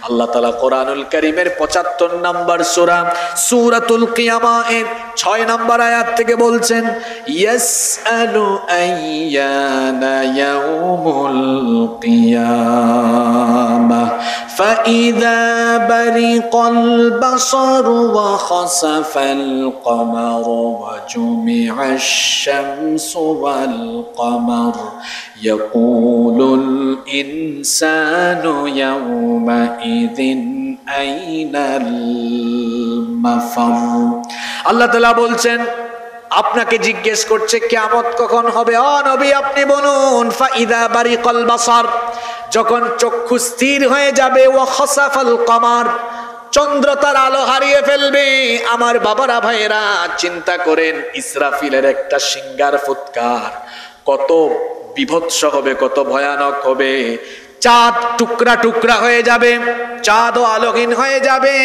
আল্লাহ তাআলা কোরআনুল কারীমের 75 নম্বর সূরা সূরাতুল কিয়ামা এর 6 নম্বর আয়াত থেকে বলছেন, ইয়াসআলু আইয়ানা ইয়াউমুল কিয়ামা ফাইযা বারিকাল বাসারু ওয়া খাসাফাল কমারু ওয়া জুমিআশ শামসু ওয়াল কমার ইয়াকুলুল ইনসানু ইয়াওমাইযিন আইনাল মাফার। আল্লাহ তাআলা বলছেন, আপনাকে জিজ্ঞেস করছে কিয়ামত কখন হবে। ও নবী আপনি বলুন, ফাইদা বারিকাল বাসার, যখন চক্ষু স্থির হয়ে যাবে, ওয়া খাসাফাল কমার, চন্দ্র তার আলো হারিয়ে ফেলবে। আমার বাবারা ভাইয়েরা চিন্তা করেন, ইসরাফিলের একটা সিঙ্গার ফুৎকার কত বিভৎস হবে, কত ভয়ানক হবে। চাঁদ টুকরা টুকরা হয়ে যাবে, চাঁদও আলোহীন হয়ে যাবে।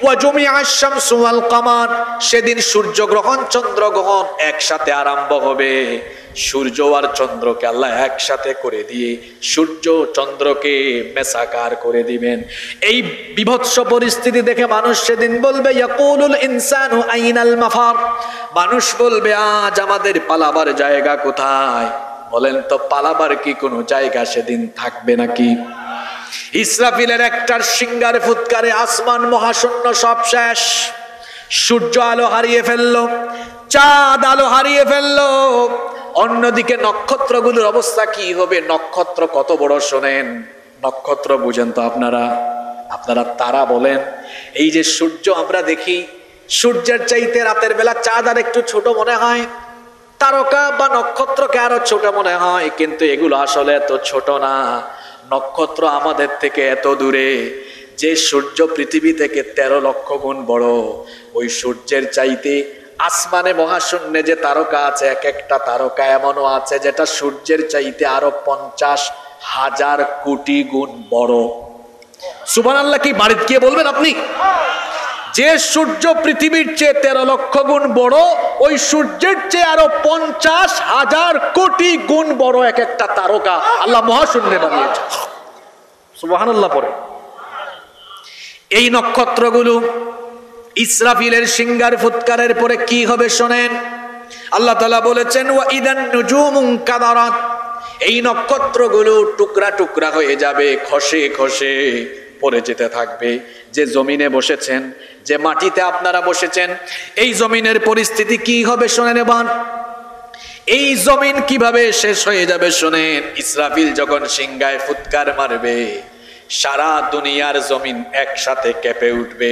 ওয়াজুমিআশ শামসু ওয়াল কামার, সেদিন সূর্যগ্রহণ চন্দ্রগ্রহণ একসাথে আরম্ভ হবে। সূর্য আর চন্দ্রকে আল্লাহ একসাথে করে দিয়ে সূর্য চন্দ্রকে মেসাকার করে দিবেন। এই বিভৎস পরিস্থিতি দেখে মানুষ সেদিন বলবে, ইয়াকুলুল ইনসানু আইনাল মাফার, মানুষ বলবে আজ আমাদের পালাবার জায়গা কোথায়? বলেন তো, পালাবার কি কোনো জায়গা সেদিন থাকবে নাকি? ইসরাফিলের একটার সিঙ্গার ফুৎকারে আসমান মহাশূন্য সব শেষ। সূর্য আলো হারিয়ে ফেললো, চাঁদ আলো হারিয়ে ফেললো। অন্যদিকে নক্ষত্রগুলোর অবস্থা কি হবে? নক্ষত্র কত বড় শোনেন, নক্ষত্র বুঝেন তো আপনারা? তারা বলেন, এই যে সূর্য আমরা দেখি, সূর্যের চাইতে রাতের বেলা চাঁদ আর একটু ছোট মনে হয়, তারকা বা নক্ষত্রকে আরো ছোট মনে হয়, কিন্তু এগুলো আসলে এত ছোট না। নক্ষত্র আমাদের থেকে এত দূরে। যে সূর্য পৃথিবী থেকে 13 লক্ষ গুণ বড়, ওই সূর্যের চাইতে আসমানে মহাশূন্যে যে তারকা আছে, এক একটা তারকা এমনও আছে যেটা সূর্যের চাইতে আরো 50,000 কোটি গুণ বড়। সুবহানাল্লাহ কি বাড়িতে গিয়ে বলবেন আপনি? যে সূর্য পৃথিবীর চেয়ে 13 লক্ষ গুণ বড়, ওই সূর্যের চেয়ে আরো 50,000 কোটি গুণ বড় এক একটা তারকা আল্লাহ মহাশূন্যে বানিয়েছে। সুবহানাল্লাহ পড়ে। এই নক্ষত্রগুলো ইসরাফিলের সিঙ্গার ফুৎকারের পরে কি হবে শোনেন। আল্লাহ তাআলা বলেছেন, ওয়া ইদান নুজুমুন কাদারাত, এই নক্ষত্রগুলো টুকরা টুকরা হয়ে যাবে, খসে খসে পড়ে যেতে থাকবে। যে জমিনে বসেছেন, যে মাটিতে আপনারা বসেছেন, এই জমিনের পরিস্থিতি কি হবে শোনেন এবার। এই জমিন কিভাবে শেষ হয়ে যাবে শোনেন। ইসরাফিল যখন সিঙ্গায় ফুৎকার মারবে, সারা দুনিয়ার জমিন একসাথে কেঁপে উঠবে।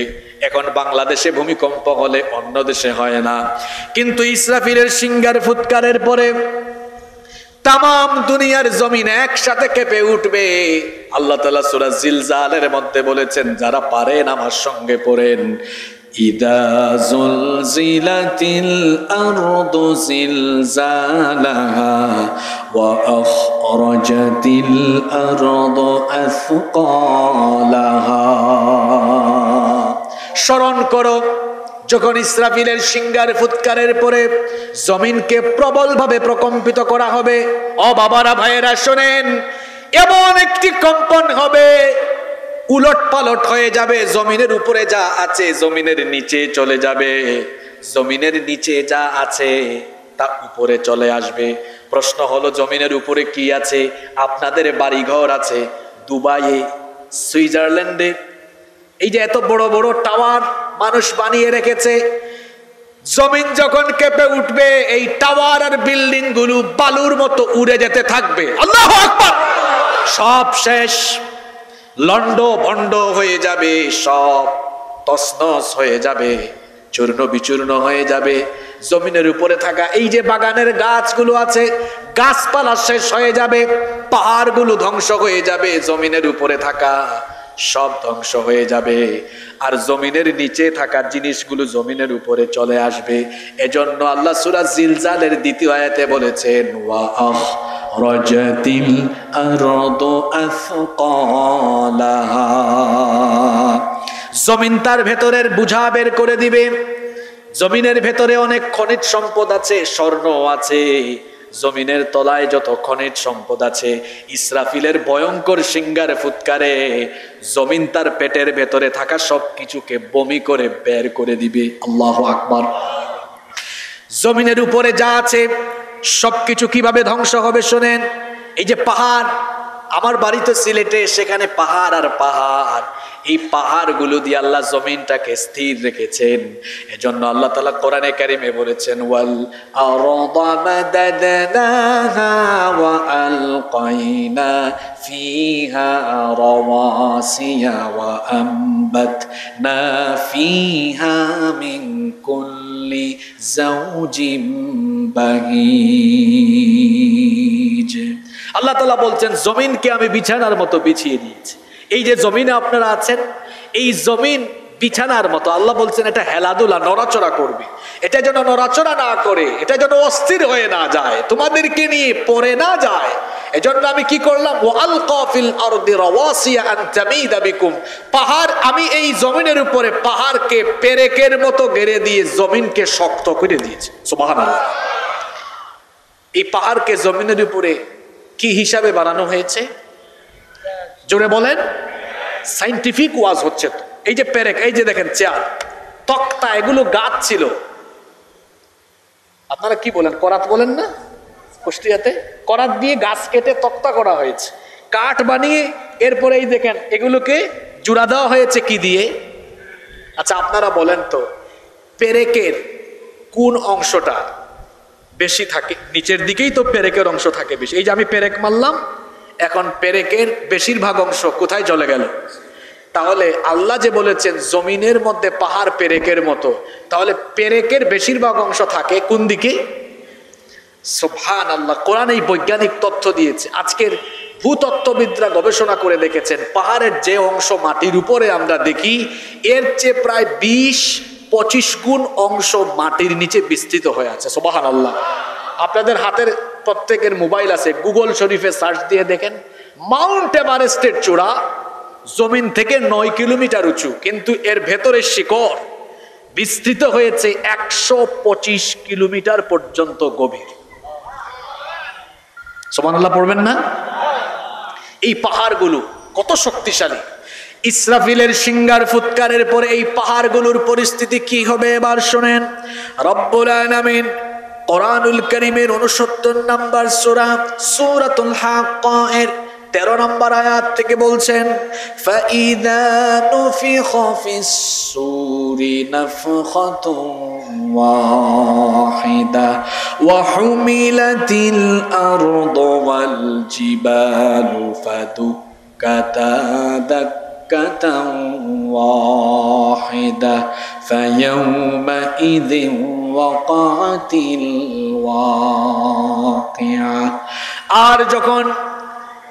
এখন বাংলাদেশে ভূমিকম্প হলে অন্য দেশে হয় না, কিন্তু ইসরাফিলের সিঙ্গার ফুৎকারের পরে তাম দুনিয়ার জমিন একসাথে কেঁপে উঠবে। আল্লাহ তাআলা সূরা জিলজালের মধ্যে বলেছেন, যারা পারেন আমার সঙ্গে পড়েন, ইদা জুলজিলাতিল আরদু জিলজালাহা ওয়া আখরাজাতিল আরদু আথকালাহা। স্মরণ করো, যখন ইসরাফিলের সিঙ্গার ফুৎকারের পরে জমিনকে প্রবলভাবে প্রকম্পিত করা হবে। ও বাবারা ভাইয়েরা শোনেন, এমন একটি কম্পন হবে, উলট পালট হয়ে যাবে। জমিনের উপরে যা আছে জমিনের নিচে চলে যাবে, জমিনের নিচে যা আছে তা উপরে চলে আসবে। প্রশ্ন হলো, জমিনের উপরে কি আছে? আপনাদের বাড়িঘর আছে দুবাইয়ে, সুইজারল্যান্ডে, এই যে এত বড় বড় টাওয়ার মানুষ বানিয়ে রেখেছে। জমিন যখন কেঁপে উঠবে, এই টাওয়ার আর বিল্ডিং গুলো বালুর মতো উড়ে যেতে থাকবে। আল্লাহু আকবার। সব শেষ, লন্ড ভন্ড হয়ে যাবে, সব তছনছ হয়ে যাবে, চূর্ণ বিচূর্ণ হয়ে যাবে। জমিনের উপরে থাকা এই যে বাগানের গাছগুলো আছে, গাছপালা শেষ হয়ে যাবে, পাহাড়গুলো ধ্বংস হয়ে যাবে, জমিনের উপরে থাকা সব ধ্বংস হয়ে যাবে। আর জমিনের নিচে থাকা জিনিসগুলো জমিনের উপরে চলে আসবে। এজন্য আল্লাহ সূরা জিলজালের 2য় আয়াতে বলেছেন, ওয়া আখরাজাতিল আরদু আথকালাহা, জমিন তার ভেতরের বোঝা বের করে দিবে। জমিনের ভেতরে অনেক খনিজ সম্পদ আছে, স্বর্ণ আছে, জমিনের তলায় যত খনিজ সম্পদ আছে, ইসরাফিলের ভয়ঙ্কর সিঙ্গার ফুৎকারে জমিন তার পেটের ভেতরে থাকা সব কিছুকে বমি করে বের করে দিবে। আল্লাহু আকবার। জমিনের উপরে যা আছে সবকিছু কিভাবে ধ্বংস হবে শোনেন। এই যে পাহাড়, আমার বাড়ি তো সিলেটে, সেখানে পাহাড় আর পাহাড়, এই পাহাড়গুলো দিয়ে আল্লাহ জমিনটাকে স্থির রেখেছেন। এজন্য আল্লাহ তাআলা কোরআনে কারিমে বলেছেন, ওয়াল আরদা মাদাদনাহা ওয়া আলকাইনা ফিহা রাওয়াসিয়া ওয়া আমবাতনা ফিহা মিন কুল্লি যাওজিম বাহিজ। আল্লাহ তাআলা বলছেন, জমিনকে আমি বিছানার মতো বিছিয়ে দিয়েছি। এই যে জমিনে আপনারা আছেন, এই জমিন বিছানার মতো। আল্লাহ বলছেন এটা হেলাদুলা, নড়াচড়া করবে, এটা যেন নড়াচড়া না করে, এটা যেন অস্থির হয়ে না যায়, তোমাদেরকে নিয়ে পড়ে না যায়। এজন্য আমি কি করলাম, ওয়ালকা ফিল আরদি রাওয়াসিয়া আন তামিদা বিকুম, পাহাড়, আমি এই জমিনের উপরে পাহাড়কে পেরেকের মতো গেড়ে দিয়ে জমিনকে শক্ত করে দিয়েছি। সুবহানাল্লাহ। এই পাহাড়কে জমিনের উপরে কি হিসাবে বানানো হয়েছে? জোরে বলেন। সাইন্টিফিক ওয়াজ হচ্ছে তো। এই যে পেরেক, এই যে দেখেন চেয়ার, তক্তা, এগুলো গাছ ছিল। আপনারা কি বলেন, করাত বলেন না কুষ্টিয়াতে? করাত দিয়ে গাছ কেটে তক্তা করা হয়েছে, কাঠ বানিয়ে এরপরে এই দেখেন এগুলোকে জোড়া দেওয়া হয়েছে কি দিয়ে? আচ্ছা আপনারা বলেন তো, পেরেকের কোন অংশটা বেশি থাকে? নিচের দিকেই তো পেরেকের অংশ থাকে বেশি। এই যে আমি পেরেক মারলাম, এখন পেরেকের বেশিরভাগ অংশ কোথায় চলে গেল? তাহলে আল্লাহ যে বলেছেন জমিনের মধ্যে পাহাড় পেরেকের মতো, তাহলে পেরেকের বেশিরভাগ অংশ থাকে কোন দিকে? সুবহানাল্লাহ। কোরআন এই বৈজ্ঞানিক তথ্য দিয়েছে। আজকের ভূতত্ত্ববিদরা গবেষণা করে দেখেছেন পাহাড়ের যে অংশ মাটির উপরে আমরা দেখি, এর চেয়ে প্রায় 20-25 গুণ অংশ মাটির নিচে বিস্তৃত হয়ে আছে। সুবহানাল্লাহ। আপনাদের হাতের প্রত্যেকের মোবাইল আছে, গুগল শরীফে সার্চ দিয়ে দেখেন, মাউন্ট এভারেস্টের চূড়া জমিন থেকে 9 কিলোমিটার উঁচু, কিন্তু এর ভেতরে শিকড় বিস্তৃত হয়েছে 125 কিলোমিটার পর্যন্ত গভীর। সুবহানাল্লাহ পড়বেন না? এই পাহাড়গুলো কত শক্তিশালী। ইসরাফিলের সিংহার ফুৎকারের পরে এই পাহাড়গুলোর পরিস্থিতি কি হবে এবার শুনেন। রব্বুল আলামিন কোরআনুল কারীমের 69 নম্বর সূরা সূরাতুল হাক্কা এর 13 নম্বর আয়াত থেকে বলছেন, ফাইদা নুফিখা ফিস সূরি নাফখাতুন ওয়াহিদা ওয়া হুমিলাতিল আরদু ওয়াল জিবালু ফাদুক্কাতা দাক্কাতান ওয়াহিদা ফায়াউমাইযিন ওয়াকাতিল ওয়াকিআ। আর যখন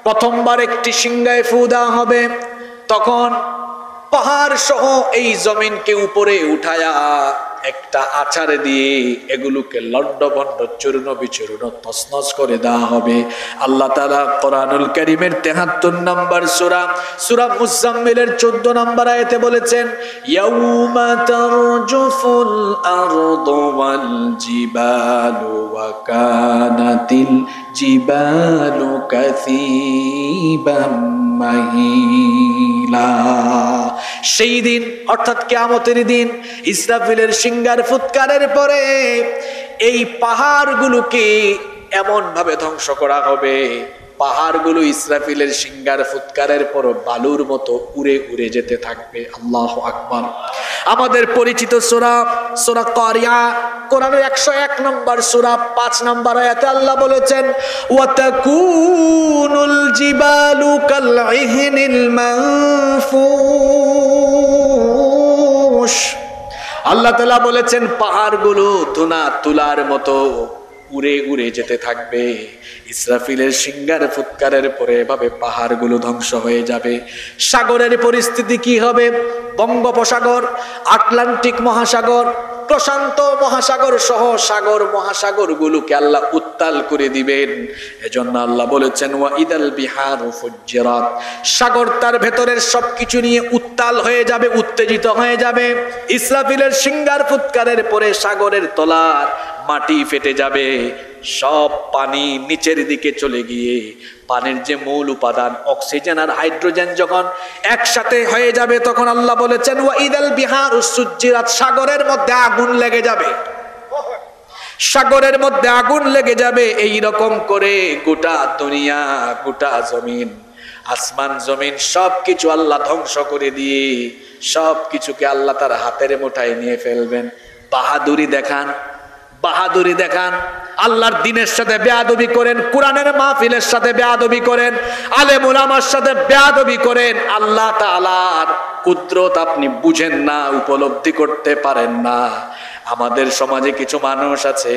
প্রথমবার একটি সিংহায় ফু দেওয়া হবে, তখন পাহাড় সহ এই জমিনকে উপরে উঠায়া একটা আছাড়ে দিয়ে এগুলোকে লণ্ডভণ্ড চূর্ণ বিচূর্ণ তছনছ করে দেওয়া হবে। আল্লাহ তাআলা কোরআনুল কারীমের 73 নম্বর সূরা মুজাম্মিলের 14 নম্বর আয়াতে বলেছেন, ইয়াউমা তারজুফুল আরদু ওয়াল জিবালু ওয়া কানাতিল জিবালু কাসীবাম মাহিলা। সেই দিন অর্থাৎ কিয়ামতের দিন ইসরাফিলের সিংহার ফুৎকারের পরে এই পাহাড়গুলোকে এমন ভাবে ধ্বংস করা হবে, পাহাড়গুলো ইসরাফিলের সিংহার ফুৎকারের পর বালুর মতো উড়ে উড়ে যেতে থাকবে। আল্লাহু আকবার। আমাদের পরিচিত সূরা কারিয়া, কোরআনের 101 নম্বর সূরা 5 নম্বর আয়াতে আল্লাহ বলেছেন, ওয়া তাকুনুল জিবালু কালইহনিল মানফুশ। আল্লাহ তাআলা বলেছেন পাহাড়গুলো ধুনা তুলার মতো উড়ে উড়ে যেতে থাকবে। ইসরাফিলের সিংহার ফুৎকারের পরে এভাবে পাহাড়গুলো ধ্বংস হয়ে যাবে। সাগরের পরিস্থিতি কি হবে? বঙ্গোপসাগর, আটলান্টিক মহাসাগর, প্রশান্ত মহাসাগর সহ সাগর মহাসাগরগুলোকে আল্লাহ উত্তাল করে দিবেন। এজন্য আল্লাহ বলেছেন, ওয়া ইদাল বিহারু ফুজ্জিরাত, সাগর তার ভেতরের সবকিছু নিয়ে উত্তাল হয়ে যাবে, উত্তেজিত হয়ে যাবে। ইসরাফিলের সিংহার ফুৎকারের পরে সাগরের তলার মাটি ফেটে যাবে, সব পানি নিচের দিকে চলে গিয়ে পানির যে মূল উপাদান অক্সিজেন আর হাইড্রোজেন যখন একসাথে হয়ে যাবে, তখন আল্লাহ বলেছেন, ওয়া ইদাল বিহারু সুজ্জিরাত, সাগরের মধ্যে আগুন লেগে যাবে, সাগরের মধ্যে আগুন লেগে যাবে। এই রকম করে গোটা দুনিয়া, গোটা জমিন, আসমান জমিন সবকিছু আল্লাহ ধ্বংস করে দিয়ে সবকিছুকে আল্লাহ তার হাতের মুঠায় নিয়ে ফেলবেন। বাহাদুরি দেখান, বাহাদুরি দেখান, আল্লাহর দ্বীনের সাথে বেয়াদবি করেন, কোরআনের মাহফিলের সাথে বেয়াদবি করেন, আলেম উলামার সাথে বেয়াদবি করেন, আল্লাহ তাআলার কুদরত আপনি বুঝেন না, উপলব্ধি করতে পারেন না। আমাদের সমাজে কিছু মানুষ আছে,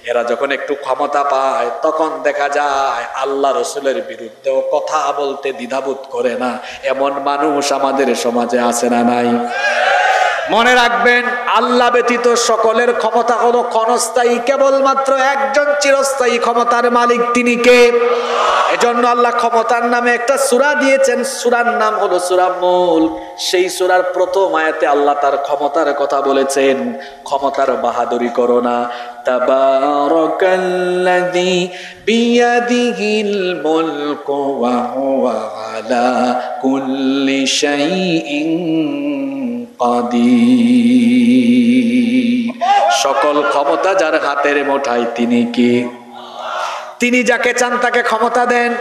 এরা যখন একটু ক্ষমতা পায় তখন দেখা যায় আল্লাহ রসুলের বিরুদ্ধেও কথা বলতে দ্বিধাবোধ করে না। এমন মানুষ আমাদের সমাজে আছে না নাই? মনে রাখবেন, আল্লাহ ব্যতীত সকলের ক্ষমতা হলো ক্ষণস্থায়ী, কেবলমাত্র একজন চিরস্থায়ী ক্ষমতার মালিক, তিনি কে? এজন্য আল্লাহ ক্ষমতার নামে একটা সূরা দিয়েছেন, সূরার নাম হলো সূরা মুলক। সেই সূরার প্রথম আয়াতে আল্লাহ তার ক্ষমতার কথা বলেছেন। ক্ষমতার বাহাদুরি করো না। তাবারাকাল্লাযী বিয়াদিহিল মুলকু ওয়া হুয়া আলা কুল্লি শাইইন কাদির। সকল ক্ষমতা যার হাতের মুঠায়, তিনি কি? তিনি যাকে চান তাকে ক্ষমতা দেন।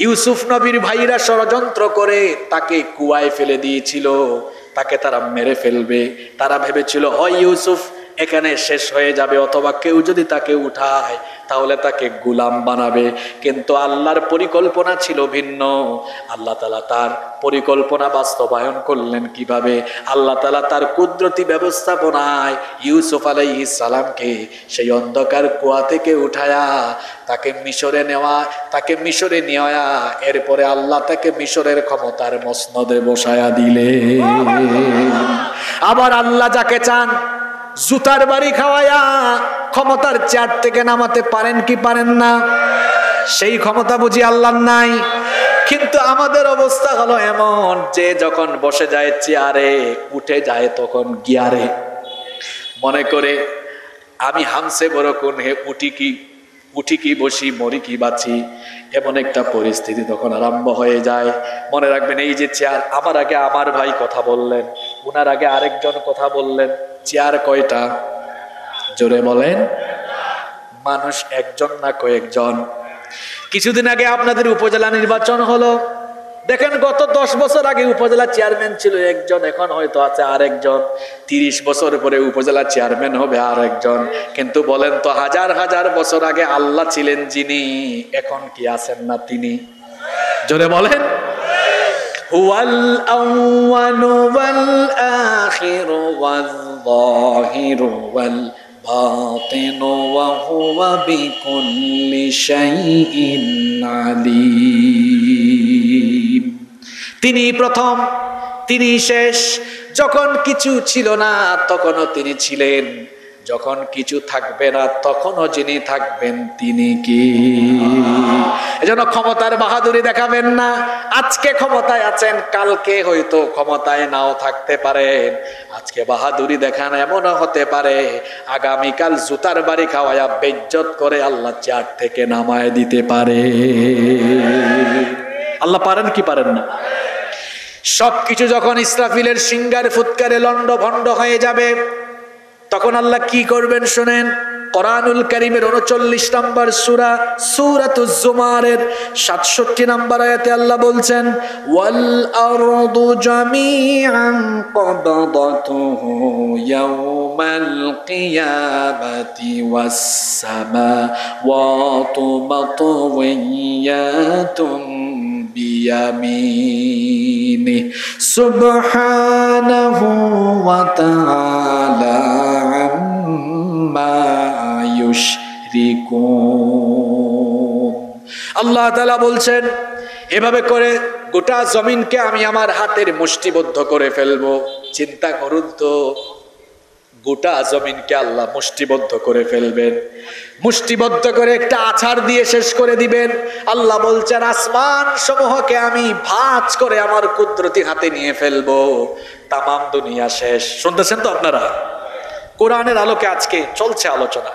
ইউসুফ নবীর ভাইরা ষড়যন্ত্র করে তাকে কুয়ায় ফেলে দিয়েছিল, তাকে তারা মেরে ফেলবে। তারা ভেবেছিল হয় ইউসুফ এখানে শেষ হয়ে যাবে, অথবা কেউ যদি তাকে উঠায় তাহলে তাকে গোলাম বানাবে। কিন্তু আল্লাহর পরিকল্পনা ছিল ভিন্ন। আল্লাহ তাআলা তার পরিকল্পনা বাস্তবায়ন করলেন কিভাবে? আল্লাহ তাআলা তার কুদরতি ব্যবস্থাপনায় ইউসুফ আলাইহিস সালামকে সেই অন্ধকার কুয়া থেকে উঠায়া তাকে মিশরে নেওয়া, এরপরে আল্লাহ তাকে মিশরের ক্ষমতার মসনদে বসায়া দিলে। আবার আল্লাহ যাকে চান জুতার বাড়ি খাওয়ায়া ক্ষমতার চেয়ার থেকে নামাতে পারেন কি পারেন না? সেই ক্ষমতা বুঝি আল্লাহর নাই? কিন্তু আমাদের অবস্থা হলো এমন যে যখন বসে যায় চেয়ারে, উঠে যায় তখন গিয়ারে। মনে করে আমি হামসে বড় কোন হে, উঠি কি বসি, মরি কি বাঁচি, এমন একটা পরিস্থিতি তখন আরম্ভ হয়ে যায়। মনে রাখবেন, এই যে চেয়ার, আমার আগে আমার ভাই কথা বললেন, উনার আগে আরেকজন কথা বললেন। চেয়ার কয়টা? জোরে বলেন। মানুষ একজন না কয়েকজন? কিছুদিন আগে আপনাদের উপজেলা নির্বাচন হলো, দেখেন গত 10 বছর আগে উপজেলা চেয়ারম্যান ছিল একজন, এখন হয়তো আছে আরেকজন। 30 বছর পরে উপজেলা চেয়ারম্যান হবে আরেকজন। কিন্তু বলেন তো, হাজার হাজার বছর আগে আল্লাহ ছিলেন যিনি, এখন কি আছেন না তিনি? জোরে বলেন। হুয়াল আউয়ালু ওয়াল আখিরু ওয়াল যাহিরু ওয়াল বাতিনু ওয়া হুয়া বিকুল্লি শাইইন আলীম। তিনি প্রথম, তিনি শেষ। যখন কিছু ছিল না তখনও তিনি ছিলেন, যখন কিছু থাকবে না তখনও যিনি থাকবেন তিনি কি? এজন্য ক্ষমতার বাহাদুরি দেখাবেন না। আজকে ক্ষমতায় আছেন, কালকে হয়তো ক্ষমতায় নাও থাকতে পারেন। আজকে বাহাদুরি দেখান, এমনও হতে পারে আগামীকাল জুতার বাড়ি খাওয়ায়া বেইজ্জত করে আল্লাহ চেয়ার থেকে নামায় দিতে পারে। আল্লাহ পারেন কি পারেন না? সবকিছু যখন ইসরাফিলের সিংহার ফুৎকারে লন্ড ভন্ড হয়ে যাবে, তখন আল্লাহ কি করবেন শুনেন। কোরআনুল কারীমের 39 নম্বর সূরা, সূরাতুজ জুমারের 67 নম্বর আয়াতে আল্লাহ বলছেন, ওয়াল আরদু জামিআন কবদাতুহু ইয়াওমাল কিয়ামাতি ওয়াস সামাওয়াতু মাতওয়িয়াতুন বিয়ামিনি সুবহানাহু ওয়া তাআলা আম্মা ইউশরিকুন। আল্লাহ তাআলা বলছেন, এভাবে করে গোটা জমিনকে আমি আমার হাতের মুষ্টিবদ্ধ করে ফেলবো। চিন্তা করুন তো, গোটা জমিনকে আল্লাহ মুষ্টিবদ্ধ করে ফেলবেন, মুষ্টিবদ্ধ করে একটা আছাড় দিয়ে শেষ করে দিবেন। আল্লাহ বলছেন, আসমান সমূহকে আমি ভাঁজ করে আমার কুদরতি হাতে নিয়ে ফেলবো, তামাম দুনিয়া শেষ। শুনতেছেন তো আপনারা? কোরআনের আলোকে আজকে চলছে আলোচনা।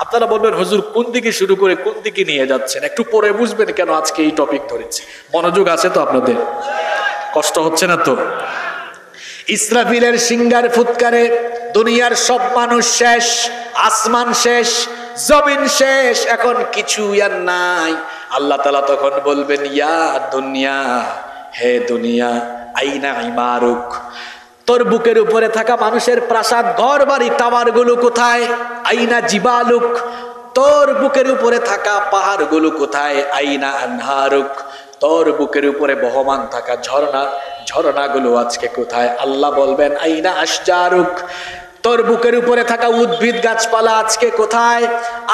আপনারা বলবেন, হুজুর কোন দিকে শুরু করে কোন দিকে নিয়ে যাচ্ছেন? একটু পরে বুঝবেন কেন আজকে এই টপিক ধরেছি। মনোযোগ আছে তো আপনাদের? কষ্ট হচ্ছে না তো? ইসরাফিলের সিংহার ফুৎকারে দুনিয়ার সব মানুষ শেষ, আসমান শেষ, জমিন শেষ, এখন কিছু আর নাই। আল্লাহ তাআলা তখন বলবেন, ইয়া দুনিয়া, হে দুনিয়া, আইনা ইমারুক, তোর বুকের উপরে থাকা মানুষের প্রাসাদ, ঘর বাড়ি, টাওয়ার গুলো কোথায়? আইনা জিবালুক, তোর বুকের উপরে থাকা পাহাড় গুলো কোথায়? আইনা আনহারুক, তোর বুকের উপরে বহমান থাকা ঝর্ণাগুলো আজকে কোথায়? আল্লাহ বলবেন, আইনা আশজারুক, তোর বুকের উপরে থাকা উদ্ভিদ গাছপালা আজকে কোথায়?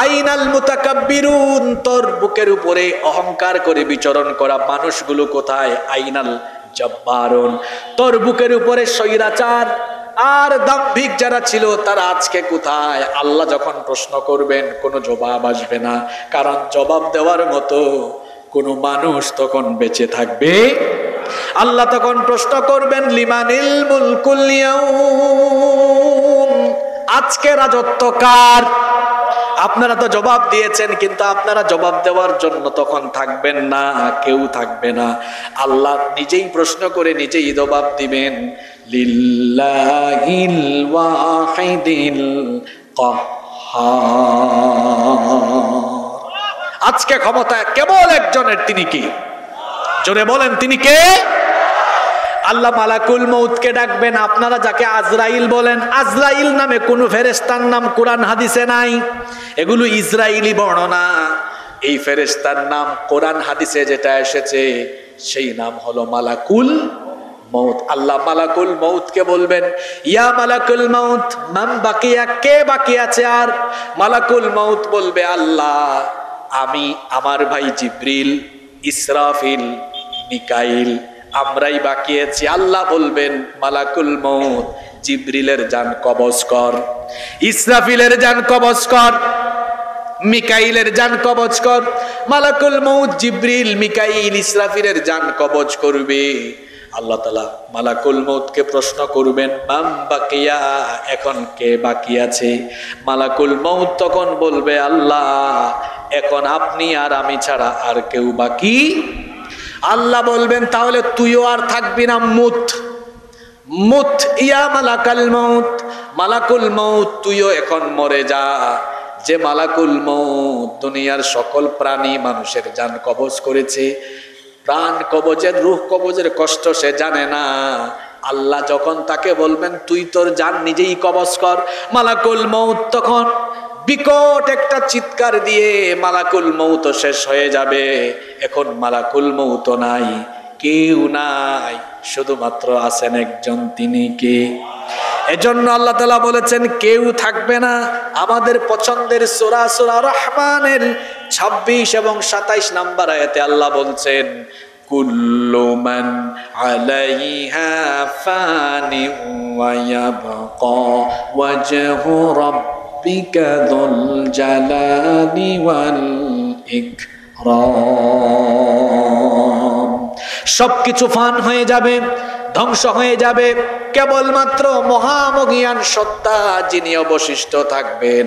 আইনাল মুতাকাব্বিরুন, তোর বুকের উপরে অহংকার করে বিচরণ করা মানুষগুলো কোথায়? আইনাল জব্বারুন, তোর বুকের উপরে স্বৈরাচার আর দাম্ভিক যারা ছিল তারা আজকে কোথায়? আল্লাহ যখন প্রশ্ন করবেন কোনো জবাব আসবে না, কারণ জবাব দেওয়ার মতো কোনো মানুষ তখন বেঁচে থাকবে। আল্লাহ তখন প্রশ্ন করবেন লিমানিল মুলকুল ইয়াউম, আজকে রাজত্ব কার? আপনারা তো জবাব দিয়েছেন, কিন্তু আপনারা জবাব দেওয়ার জন্য তখন থাকবেন না, কেউ থাকবে না। আল্লাহ নিজেই প্রশ্ন করে নিজেই জবাব দিবেন, লিল্লাহিল ওয়াহিদিল কাহ্হার। আজকে ক্ষমতা কেবল একজনের, তিনি কি? জোরে বলেন, তিনি কে? আল্লাহ মালাকুল মউতকে ডাকবেন। আপনারা যাকে আজরাইল বলেন, আজরাইল নামে কোন ফেরেশতার নাম কোরআন হাদিসে নাই, এগুলো ইসরাইলি বর্ণনা। এই ফেরেশতার নাম কোরআন হাদিসে যেটা এসেছে সেই নাম হলো মালাকুল মউত। আল্লাহ মালাকুল মউতকে বলবেন, ইয়া মালাকুল মউত মান বাকিয়া, কে বাকি আছে? আর মালাকুল মউত বলবে, আল্লাহ আমি, আমার ভাই জিব্রিল, ইসরাফিল, মিকাইল, আমরাই বাকি আছি। আল্লাহ বলবেন, মালাকুল মউত জিব্রিলের জান কবজ কর, ইসরাফিলের জান কবজ কর, মিকাইলের জান কবজ কর। মালাকুল মউত জিব্রিল, মিকাইল, ইসরাফিলের জান কবজ করবে। আল্লাহ তাআলা মালাকুল মউতকে প্রশ্ন করবেন, মান বাকিয়া, এখন কে বাকি আছে? মালাকুল মউত তখন বলবে, আল্লাহ এখন আপনি আর আমি ছাড়া আর কেউ বাকি। আল্লাহ বলবেন, তাহলে তুইও আর থাকবি না, মুত মুত ইয়া মালাকুল মউত, মালাকুল মউত তুইও এখন মরে যা। যে মালাকুল মউত দুনিয়ার সকল প্রাণী মানুষের জান কবজ করেছে, প্রাণ কবজের, রূহ কবজের কষ্ট সে জানে না। আল্লাহ যখন তাকে বলবেন, তুই তোর জান নিজেই কবজ কর, মালাকুল মউত তখন বিকট একটা চিৎকার দিয়ে মালাকুল মউত শেষ হয়ে যাবে। এখন মালাকুল মউত নাই, কেউ নাই, শুধুমাত্র আছেন একজন, তিনি কে? এজন্য আল্লাহ তাআলা বলেছেন কেউ থাকবে না। আমাদের পছন্দের সূরা সূরা রহমানের 26 এবং 27 নম্বর আয়াতে আল্লাহ বলছেন, কুল্লু মান আলাইহা ফানি ওয়া ইয়াবকা ওয়াজহু রাব্বিকা যুল জালালি ওয়াল ইকরাম। সবকিছু ফান হয়ে যাবে, ধ্বংস হয়ে যাবে, কেবলমাত্র মহামহিয়ান সত্তা যিনি অবশিষ্ট থাকবেন।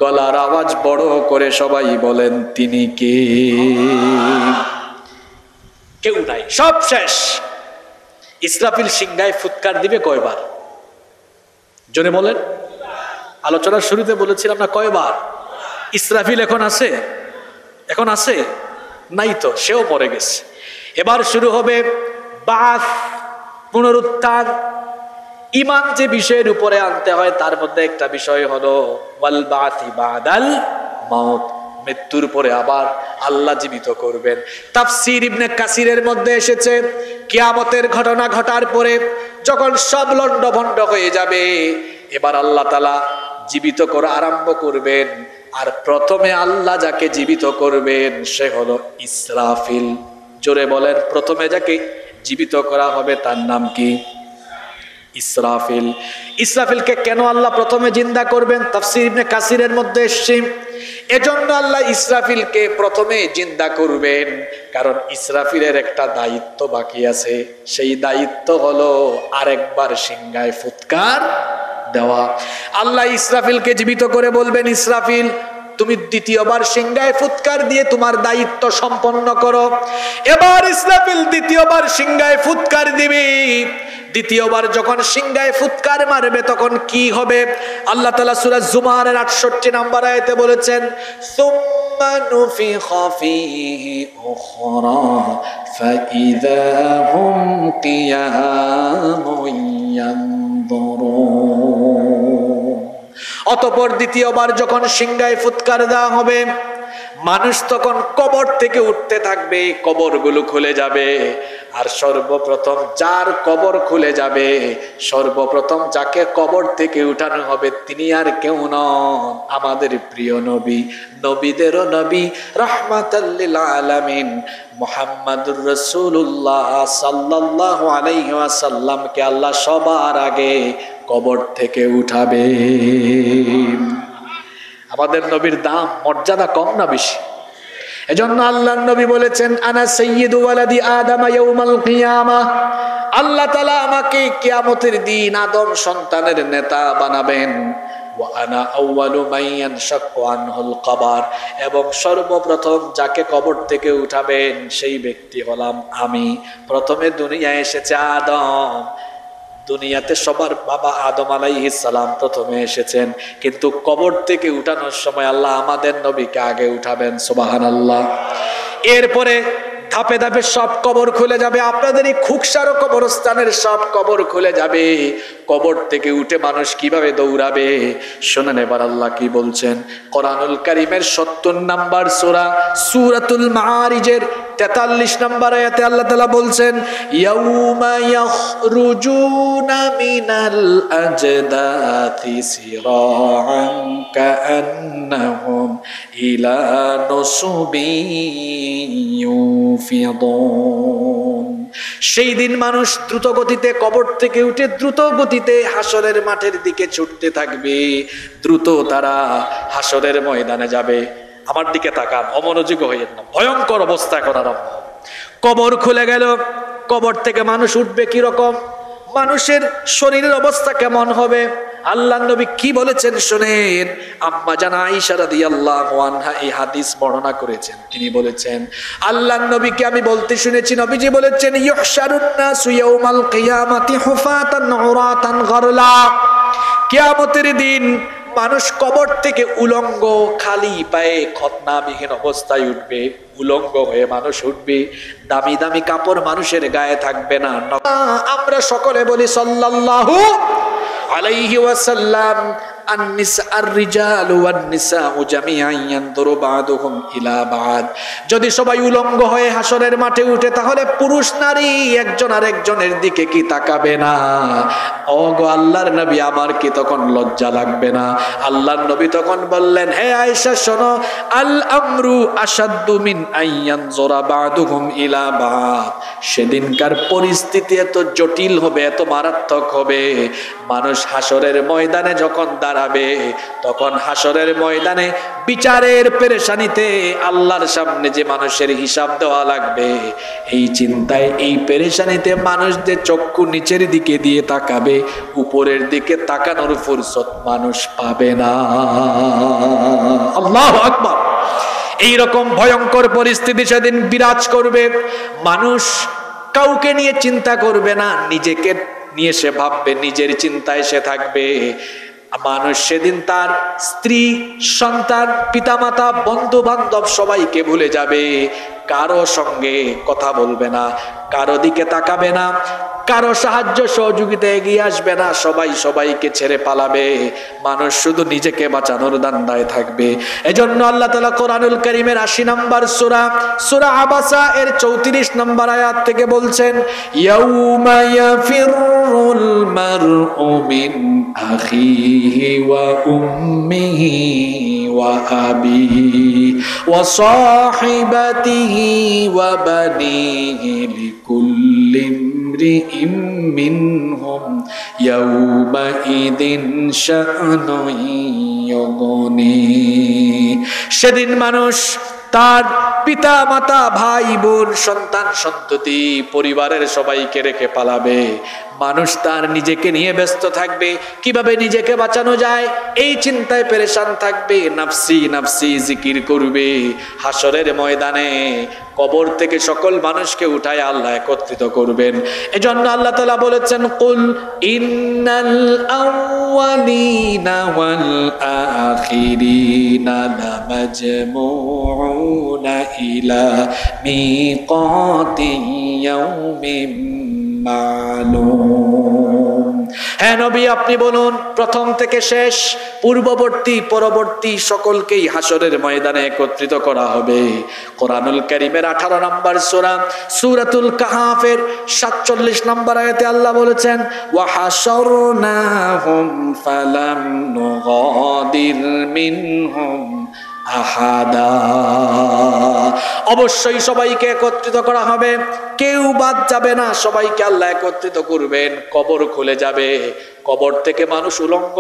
গলার আওয়াজ বড় করে সবাই বলেন, তিনি কে? কেউ নাই, সব শেষ। ইসরাফিল সিংহায় ফুৎকার দিবে কয়বার? জোরে বলেন। আলোচনার শুরুতে বলেছিলাম না কয়বার? ইসরাফিল এখন আছে? এখন আছে? নাই তো, সেও মরে গেছে। এবার শুরু হবে বাস, পুনরুত্থান। ঈমান যে বিষয়ের উপরে আনতে হয় তার মধ্যে একটা বিষয় হলো ওয়াল বাসি বাদাল মাউত, মৃত্যুর পরে আবার আল্লাহ জীবিত করবেন। তাফসীর ইবনে কাসিরের মধ্যে এসেছে, কিয়ামতের ঘটনা ঘটার পরে যখন সব লন্ডভন্ড হয়ে যাবে, এবার আল্লাহ তাআলা জীবিত করা আরম্ভ করবেন। আর প্রথমে আল্লাহ যাকে জীবিত করবেন সে হলো ইসরাফিল। জোরে বলেন, প্রথমে যাকে জীবিত করা হবে তার নাম কি? ইসরাফিল। ইসরাফিলকে কেন আল্লাহ প্রথমে জিন্দা করবেন? তাফসীর ইবনে কাসিরের মধ্যে এসেছে, এজন্য আল্লাহ ইসরাফিলকে প্রথমে জিন্দা করবেন কারণ ইসরাফিলের একটা দায়িত্ব বাকি আছে। সেই দায়িত্ব হলো আরেকবার সিংহায় ফুৎকার দেওয়া। আল্লাহ ইসরাফিলকে জীবিত করে বলবেন, ইসরাফিল তুমি দ্বিতীয়বার সিংহায় ফুৎকার দিয়ে তোমার দায়িত্ব সম্পন্ন করো। এবার ইসরাফিল দ্বিতীয়বার সিংহায় ফুৎকার দিবে। দ্বিতীয়বার যখন সিংহায় ফুৎকার মারবে তখন কি হবে? আল্লাহ তাআলা সূরা জুমারের 68 নম্বর আয়াতে বলেছেন, সুম্মা নুফিখা ফীহি উখরা ফাইযা হুম কিয়ামুন ইয়ানযুরুন। অতঃপর দ্বিতীয়বার যখন সিংহায় ফুৎকার দেওয়া হবে, মানুষ তখন কবর থেকে উঠতে থাকবে, কবরগুলো খুলে যাবে। আর সর্বপ্রথম যার কবর খুলে যাবে, সর্বপ্রথম যাকে কবর থেকে উঠানো হবে তিনি আর কেউ নন, আমাদের প্রিয় নবী, নবীদেরও নবী, রাহমাতাল লিল আলামিন মুহাম্মাদুর রাসূলুল্লাহ সাল্লাল্লাহু আলাইহি ওয়াসাল্লামকে আল্লাহ সবার আগে কবর থেকে উঠাবে। আমাদের নবীর দাম মর্যাদা কম না বেশি? এজন্য আল্লাহর নবী বলেছেন, আনা সাইয়্যিদু ওয়ালাদি আদম ইয়াউমাল কিয়ামাহ, আল্লাহ তাআলা আমাকে কিয়ামতের দিন আদম সন্তানের নেতা বানাবেন। ওয়া আনা আউয়ালু মান ইয়ানশাক্কু আনহুল কবর, এবং সর্বপ্রথম যাকে কবর থেকে উঠাবেন সেই ব্যক্তি হলাম আমি। প্রথমে দুনিয়ায় এসেছে আদম, দুনিয়াতে সবার বাবা আদম আলাইহিস সালাম প্রথমে এসেছেন, কিন্তু কবর থেকে উঠানোর সময় আল্লাহ আমাদের নবীকে আগে উঠাবেন। সুবহানাল্লাহ। এরপরে ধাপে ধাপে সব কবর খুলে যাবে, আপনাদের এই খুকসার কবরস্থানের সব কবর খুলে যাবে। কবর থেকে উঠে মানুষ কিভাবে দৌড়াবে শোনেন এবার আল্লাহ কি বলছেন। কোরআনুল কারীমের ৭০ নম্বর সূরা সূরাতুল মাআরিজের ৪৩ নম্বর আয়াতে আল্লাহ তাআলা বলছেন, ইয়াউমা ইয়াখরুজুনা মিনাল আজদাতি সিরাআন কাআন্নাহুম ইলা নুসুবিন ইউফিদুন। সেই দিন মানুষ দ্রুত গতিতে কবর থেকে উঠে দ্রুত গতিতে হাসরের মাঠের দিকে ছুটতে থাকবে। দ্রুত তারা হাসরের ময়দানে যাবে। আমার দিকে তাকান, অমনোযোগ হইয়েন না, ভয়ঙ্কর অবস্থা এখন আরম্ভ। কবর খুলে গেল, কবর থেকে মানুষ উঠবে কি রকম, মানুষের শরীরের অবস্থা কেমন হবে আল্লাহর নবী কি বলেছেন শুনেন। আম্মা জান আয়েশা রাদিয়াল্লাহু আনহা এই হাদিস বর্ণনা করেছেন। তিনি বলেছেন, আল্লাহর নবীকে আমি বলতে শুনেছি, নবীজি বলেছেন, ইউহশারুন নাসু ইয়াউমাল কিয়ামাতি হুফাতান উরাতান গরলা, কিয়ামতের দিন মানুষ কবর থেকে উলঙ্গ খালি পায়ে খতনাবিহীন অবস্থায় উঠবে। উলঙ্গ হয়ে মানুষ উঠবে, দামি দামি কাপড় মানুষের গায়ে থাকবে না। আমরা সকলে বলি সাল্লাল্লাহু আলাইহি ওয়াসাল্লাম, যদি সবাই উলঙ্গ হয়ে হাসরের মাঠে উঠে তাহলে পুরুষ নারী একজন আরেকজনের দিকে কি তাকাবে না? ও গো আল্লাহর নবী, আমার কি তখন লজ্জা লাগবে না? আল্লাহর নবী তখন বললেন, হে আয়েশা শোনো, আল আমরু আশাদ্দু মিন আইয়ানজুরা বা'দুহুম ইলা বা'দ, সেদিনকার পরিস্থিতি এত জটিল হবে, এত মারাত্মক হবে। মানুষ হাসরের ময়দানে যখন দাঁড়াবে, তখন হাসরের ময়দানে বিচারের পেরেশানিতে আল্লাহর সামনে যে মানুষের হিসাব দেওয়া লাগবে, এই চিন্তায় এই পেরেশানিতে মানুষদের চক্ষু নিচের দিকে দিয়ে তাকাবে, উপরের দিকে তাকানোর ফুরসত মানুষ পাবে না। আল্লাহু আকবার। এইরকম ভয়ঙ্কর পরিস্থিতি সেদিন বিরাজ করবে। মানুষ কাউকে নিয়ে চিন্তা করবে না, নিজেকে নিয়ে সে ভাববে, নিজের চিন্তায় সে থাকবে। মানুষ সেদিন তার স্ত্রী, সন্তান, পিতামাতা, বন্ধু বান্ধব সবাইকে ভুলে যাবে। কারো সঙ্গে কথা বলবে না, কারো দিকে তাকাবে না, কারো সাহায্য সহযোগিতা এগিয়ে আসবে না, সবাই সবাইকে ছেড়ে পালাবে। মানুষ শুধু নিজেকে বাঁচানোর দান্দায় থাকবে। এজন্য আল্লাহ তাআলা কোরআনুল কারীমের ৮০ নম্বর সূরা সূরা আবাসা এর ৩৪ নম্বর আয়াত থেকে বলছেন, ইয়াউমা ইয়াফিরুল মারউ মিন আখিহি ওয়া উম্মিহি ওয়া আবিহি ওয়া সাহিবাতিহি ওয়া বানিহি লিকুল্লি ইমরিইম মিনহুম ইয়াউমাইদিন শা'নুন ইউগনি। সেদিন মানুষ তার পিতা মাতা, ভাই বোন, সন্তান সন্ততি, পরিবারের সবাইকে রেখে পালাবে। মানুষ তার নিজেকে নিয়ে ব্যস্ত থাকবে, কিভাবে নিজেকে বাঁচানো যায় এই চিন্তায় পেরেশান থাকবে, নাফসি নাফসি জিকির করবে। হাসরের ময়দানে কবর থেকে সকল মানুষকে উঠায় আল্লাহ একত্রিত করবেন। এজন্য আল্লাহ তাআলা বলেছেন, কুল ইন্নাল আউয়ালিনা ওয়াল আখিরিনা লামাজমুউনা ইলা মিকাতি ইয়াউমিন মালুম। হ্যাঁ নবী, আপনি বলুন, প্রথম থেকে শেষ, পূর্ববর্তী পরবর্তী সকলকেই হাসরের ময়দানে একত্রিত করা হবে। কোরআনুল কারীমের ১৮ নম্বর সূরা সূরাতুল কাহফের ৪৭ নম্বর আয়াতে আল্লাহ বলেছেন, ওয়া হাশরনাহুম ফালাম নুগাদির মিনহুম আহাদা। অবশ্যই সবাইকে একত্রিত করা হবে, কেউ বাদ যাবে না, সবাইকে আল্লাহ একত্রিত করবেন। কবর খুলে যাবে, কবর থেকে মানুষ উলঙ্গ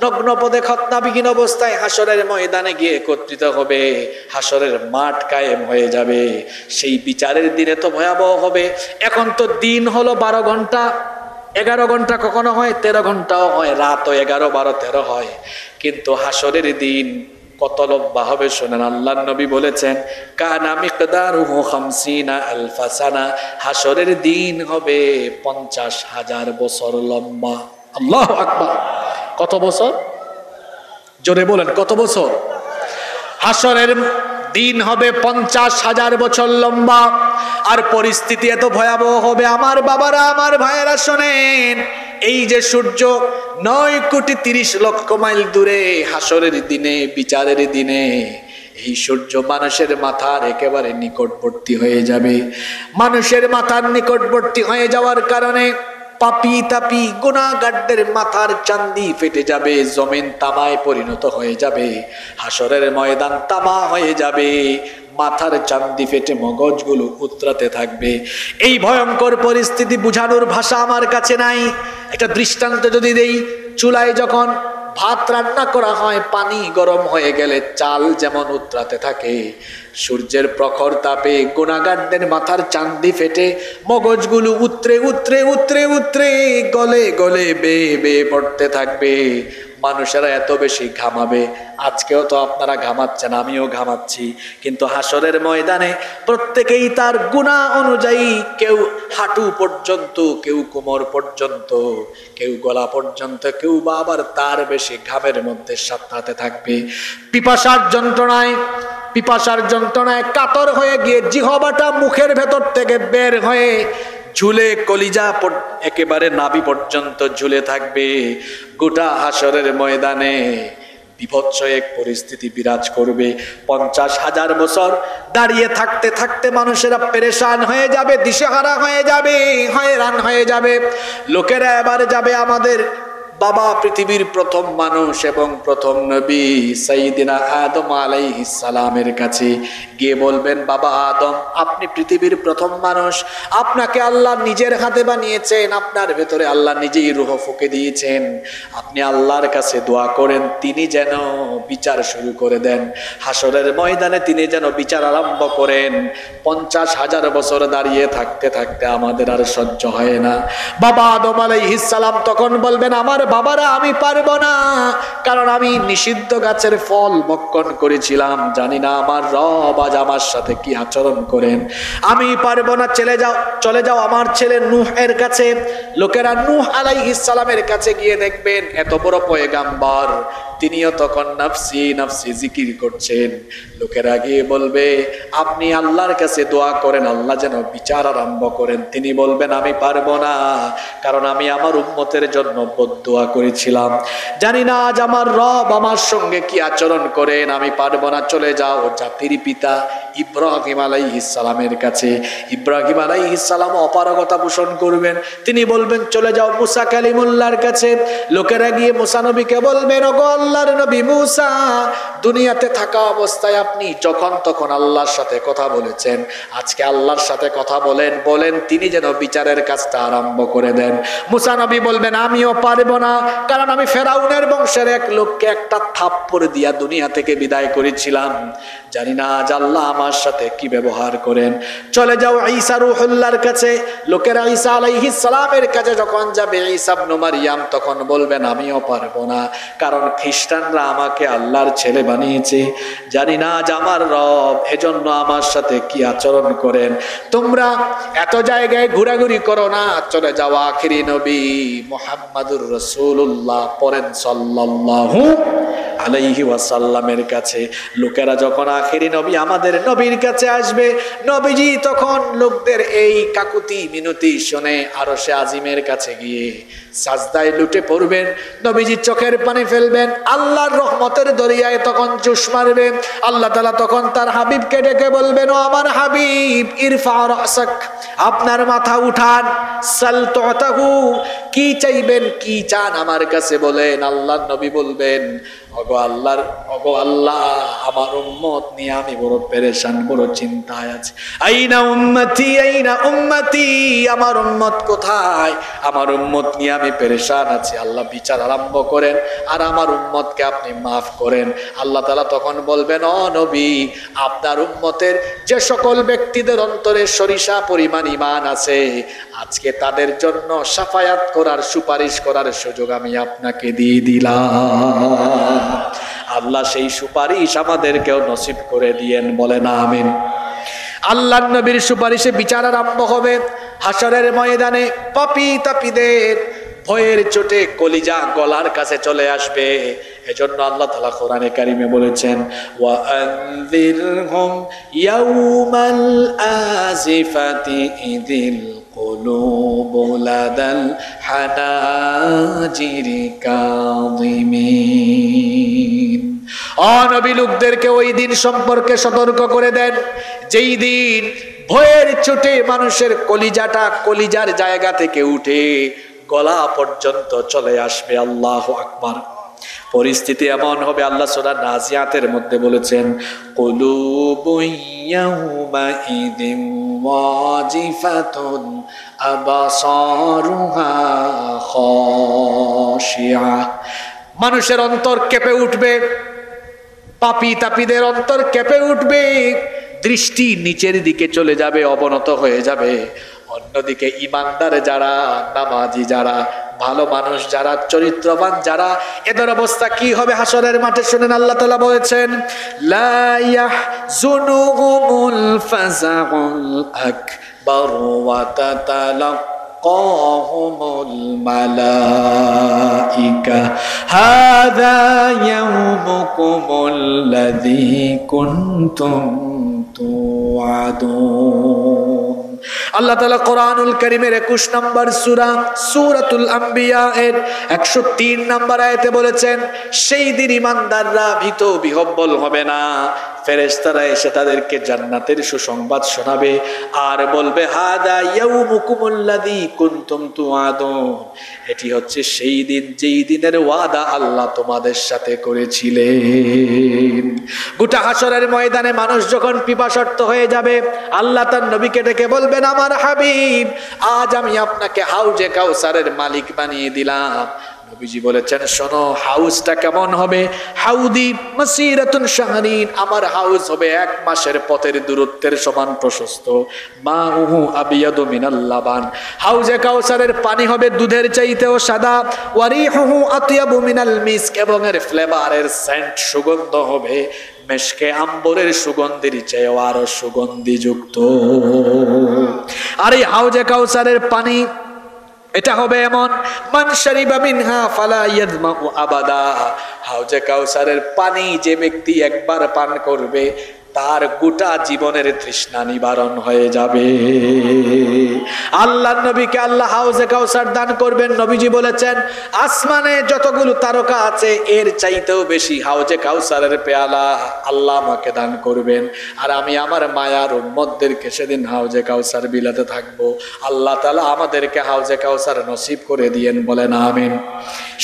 নগ্ন পদে খতনাবিহীন অবস্থায় হাসরের ময়দানে গিয়ে একত্রিত হবে। হাসরের মাঠ কায়েম হয়ে যাবে। সেই বিচারের দিনে তো ভয়াবহ হবে। এখন তো দিন হলো 12 ঘন্টা, 11 ঘন্টা কখনো হয়, 13 ঘন্টাও হয়, রাতও 11, 12, 13 হয়। কিন্তু হাসরের দিন কত লম্বা হবে শোনেন। আল্লাহর নবী বলেছেন, কানা মিকদারুহু 50 আলফা সানা, হাসরের দিন হবে 50,000 বছর লম্বা। আল্লাহু আকবার। কত বছর? জোরে বলেন, কত বছর? হাসরের দিন হবে 50,000 বছর লম্বা। আর পরিস্থিতি এত ভয়াবহ হবে আমার বাবারা, আমার ভাইয়েরা শোনেন, এই যে সূর্য 9,30,00,000 মাইল দূরে, হাসরের দিনে, বিচারের দিনে এই সূর্য মানুষের মাথার একেবারে নিকটবর্তী হয়ে যাবে। মানুষের মাথার নিকটবর্তী হয়ে যাওয়ার কারণে পাপি তাপি গুনাহগারদের মাথার চান্দি ফেটে যাবে, জমিন তামায় পরিণত হয়ে যাবে, হাসরের ময়দান তামা হয়ে যাবে, মাথার চান্দি ফেটে মগজগুলো উতরাতে থাকবে। এই ভয়ঙ্কর পরিস্থিতি বুঝানোর ভাষা আমার কাছে নাই। একটা দৃষ্টান্ত যদি দেই, চুলায় যখন ভাত রান্না করা হয়, পানি গরম হয়ে গেলে চাল যেমন উতরাতে থাকে, সূর্যের প্রখর তাপে গুনাহগারদের মাথার চান্দি ফেটে মগজগুলো উতরে উতরে উতরে উতরে গলে গলে বেয়ে বেয়ে পড়তে থাকবে। মানুষেরা এত বেশি ঘামাবে। আজকেও তো আপনারা ঘামাচ্ছেন, আমিও ঘামাচ্ছি, কিন্তু হাসরের ময়দানে প্রত্যেকেই তার গুনাহ অনুযায়ী, কেউ হাঁটু পর্যন্ত, কেউ কোমর পর্যন্ত, কেউ গলা পর্যন্ত, কেউ বা আবার তার বেশি ঘামের মধ্যে সাঁতরাতে থাকবে। পিপাসার যন্ত্রণায় কাতর হয়ে গিয়ে জিহ্বাটা মুখের ভেতর থেকে বের হয়ে ঝুলে কলিজা একেবারে নাভি পর্যন্ত ঝুলে থাকবে। গোটা হাসরের ময়দানে বিভৎস এক পরিস্থিতি বিরাজ করবে। 50,000 বছর দাঁড়িয়ে থাকতে থাকতে মানুষেরা পেরেশান হয়ে যাবে, দিশেহারা হয়ে যাবে, হয়রান হয়ে যাবে। লোকেরা এবার যাবে আমাদের বাবা পৃথিবীর প্রথম মানুষ এবং প্রথম নবী সাইয়্যিদিনা আদম আলাইহিস সালামের কাছে গিয়ে বলবেন, বাবা আদম, আপনি পৃথিবীর প্রথম মানুষ, আপনাকে আল্লাহ নিজের হাতে বানিয়েছেন, আপনার ভেতরে আল্লাহ নিজেই রূহ ফুঁকে দিয়েছেন, আপনি আল্লাহর কাছে দোয়া করেন তিনি যেন বিচার শুরু করে দেন, হাসরের ময়দানে তিনি যেন বিচার আরম্ভ করেন। 50,000 বছর দাঁড়িয়ে থাকতে থাকতে আমাদের আর সহ্য হয় না। বাবা আদম আলাইহিস সালাম তখন বলবেন, আমার বাবারা, আমি পারবো না, কারণ আমি নিষিদ্ধ গাছের ফল ভক্ষণ করেছিলাম, জানি না আমার রব আজ আমার সাথে কি আচরণ করেন, আমি পারবো না, চলে যাও আমার ছেলে নূহ এর কাছে। লোকেরা নূহ আলাইহিস সালামের কাছে গিয়ে দেখবেন এত বড় পয়গাম্বর, তিনিও তখন নাফসি নাফসি জিকির করছেন। লোকেরা গিয়ে বলবে, আপনি আল্লাহর কাছে দোয়া করেন, আল্লাহ যেন বিচার আরম্ভ করেন। তিনি বলবেন, আমি পারবো না, কারণ আমি আমার উম্মতের জন্য বদদোয়া করেছিলাম, জানি না আজ আমার রব আমার সঙ্গে কি আচরণ করেন, আমি পারবো না, চলে যাও জাতির পিতা ইব্রাহিম আলাইহিস সালামের কাছে। ইব্রাহিম আলাইহিস সালাম অপারগতা পোষণ করবেন, তিনি বলবেন, চলে যাও মুসা কালিমুল্লাহর কাছে। লোকেরা গিয়ে মুসা নবীকে বলবেন, ওগো আল্লাহর নবী মুসা, দুনিয়াতে থাকা অবস্থায় আপনি যখন তখন আল্লাহর সাথে কথা বলেছেন, আজকে আল্লাহর সাথে কথা বলেন তিনি যেন বিচারের কাজটা আরম্ভ করে দেন। মুসা নবী বলবেন, আমিও পারবো না, কারণ আমি ফেরাউনের বংশের এক লোককে একটা থাপ্পড় দিয়া দুনিয়া থেকে বিদায় করেছিলাম, জানি না আজ আল্লাহ আমার সাথে কি ব্যবহার করেন। চলে যাও ঈসা রূহুল্লাহর কাছে। লোকেরা ঈসা আলাইহিস সালামের কাছে যখন যাবে, ঈসা ইবনে মারইয়াম তখন বলবেন, আমিও পারবো না, কারণ খ্রিস্টানরা আমাকে আল্লাহর ছেলে বানিয়েছে, জানি না আজ আমার রব এজন্য আমার সাথে কি আচরণ করেন। তোমরা এত জায়গায় ঘোরাঘুরি করো না, চলে যাও আখিরি নবী মুহাম্মাদুর রাসূলুল্লাহ পড়েন সাল্লাল্লাহু আলাইহি ওয়াসাল্লামের কাছে। লোকেরা যখন আখিরি নবী আমাদের নবীর কাছে আসবে, নবীজি তখন লোকদের এই কাকুতি মিনতি শুনে আরশে আজিমের কাছে গিয়ে সাজদায় লুটে পড়বেন, নবীজি চোখের পানি ফেলবেন, আল্লাহর রহমতের দরিয়ায় তখন জোশ মারবে। আল্লাহ তাআলা তখন তার হাবিবকে ডেকে বলবেন, ও আমার হাবিব, ইরফা রাসাক, আপনার মাথা উঠান, সাল তুতাহু, কি চাইবেন, কি চান আমার কাছে বলেন। আল্লাহর নবী বলবেন, ও ওগো আল্লাহ, আমার উম্মত নিয়ে আমি বড় পেরেশান, বড় চিন্তায় আছি। আইনা উম্মতি, আইনা উম্মতি, আমার উম্মত কোথায়? আমার উম্মত নিয়ে আমি পেরেশান আছি। আল্লাহ বিচার আরম্ভ করেন আর আমার উম্মতকে আপনি মাফ করেন। আল্লাহ তাআলা তখন বলবেন, ও নবী, আপনার উম্মতের যে সকল ব্যক্তিদের অন্তরে সরিষা পরিমাণ ঈমান আছে, আজকে তাদের জন্য শাফায়াত করার, সুপারিশ করার সুযোগ আমি আপনাকে দিয়ে দিলাম। আল্লাহ সেই সুপারিশ আমাদেরকেও নসিব করে দিয়েন, বলেন আমিন। আল্লাহর নবীর সুপারিশে বিচার আরম্ভ হবে হাশরের ময়দানে। পাপী তাপীদের ভয়ের চোটে কলিজা গলার কাছে চলে আসবে। এজন্য আল্লাহ তাআলা কোরআনে কারিমে বলেছেন, ওয়া আনযিরহুম ইয়াউমাল আজিফাতি ইযিল কুলুবু লাদাল হানাজিরি কাযিমিন। ও নবী, লোকদেরকে ওই দিন সম্পর্কে সতর্ক করে দেন যেই দিন ভয়ের চোটে মানুষের কলিজাটা কলিজার জায়গা থেকে উঠে গলা পর্যন্ত চলে আসবে। আল্লাহু আকবার। পরিস্থিতি এমন হবে, আল্লাহ সূরা নাজিয়াতের মধ্যে বলেছেন, কুলুবুন ইয়াউমাইযিন ওয়াজিফাতুন আবসারুহা খাশিয়া। মানুষের অন্তর কেঁপে উঠবে, পাপী তাপীদের অন্তর কেঁপে উঠবে, দৃষ্টি নিচের দিকে চলে যাবে, অবনত হয়ে যাবে। অন্যদিকে ইমানদার যারা, নামাজি যারা, ভালো মানুষ যারা, চরিত্রবান যারা, এদের অবস্থা কি হবে হাশরের মাঠে? শুনেন, আল্লাহ তাআলা বলেছেন, লা ইয়াহজুনুহুমুল ফাযাউল আকবার ওয়া তাতালাক্কাহুমুল মালাইকা হাযা ইয়াউমুকুমুল্লাযী কুনতুম তুআদুন। আল্লাহ তাআলা কোরআনুল কারীমের 21 নম্বর সূরা সূরাতুল আম্বিয়া এর 103 নম্বর আয়াতে বলেছেন, সেই দিন ঈমানদাররা ভীত বিহ্বল হবে না। ফেরেশতারা এসে তাদেরকে জান্নাতের সুসংবাদ শোনাবে আর বলবে, হাদা ইয়াউমুকুমুল্লাযী কুনতুম তুআদুন। এটি হচ্ছে সেই দিন যেই দিনের ওয়াদা আল্লাহ তোমাদের সাথে করেছিলেন। গোটা হাশরের ময়দানে মানুষ যখন পিপাসার্ত হয়ে যাবে, আল্লাহ তার নবীকে ডেকে বলবেন, আমার হাবিব, আজ আমি আপনাকে হাউজে কাউসারের মালিক বানিয়ে দিলাম। নবীজি বলেছেন, শোনো, হাউসটা কেমন হবে? হাউদি মাসিরাতুন শাহরিন, আমার হাউস হবে 1 মাসের পথের দূরত্বের সমান প্রশস্ত। মাউহু আবিয়াদু মিনাল লাবান, হাউজে কাউসারের পানি হবে দুধের চাইতেও সাদা। ওয়ারিহুহু আতয়াবু মিনাল মিস্ক, এবং এর ফ্লেভারের সেন্ট, সুগন্ধ হবে মেশকে আম্বরের সুগন্ধির চেয়েও আরো সুগন্ধিযুক্ত। আর এই হাউজে কাউসারের পানি এটা হবে এমন, মান শারিবা মিনহা ফালা ইয়াযমাউ আবাদা। হাউজে কাউসারের পানি যে ব্যক্তি একবার পান করবে, তার গোটা জীবনের তৃষ্ণা নিবারণ হয়ে যাবে। আল্লাহর নবীকে আল্লাহ হাউজে কাউসার দান করবেন। নবীজি বলেছেন, আসমানে যতগুলো তারকা আছে এর চাইতেও বেশি হাউজে কাউসারের পেয়ালা আল্লাহ আমাকে দান করবেন, আর আমি আমার মায়ার উম্মতদেরকে সেদিন হাউজে কাউসার বিলাতে থাকবো। আল্লাহ তাআলা আমাদেরকে হাউজে কাউসার নসিব করে দিয়েন, বলেন আমিন।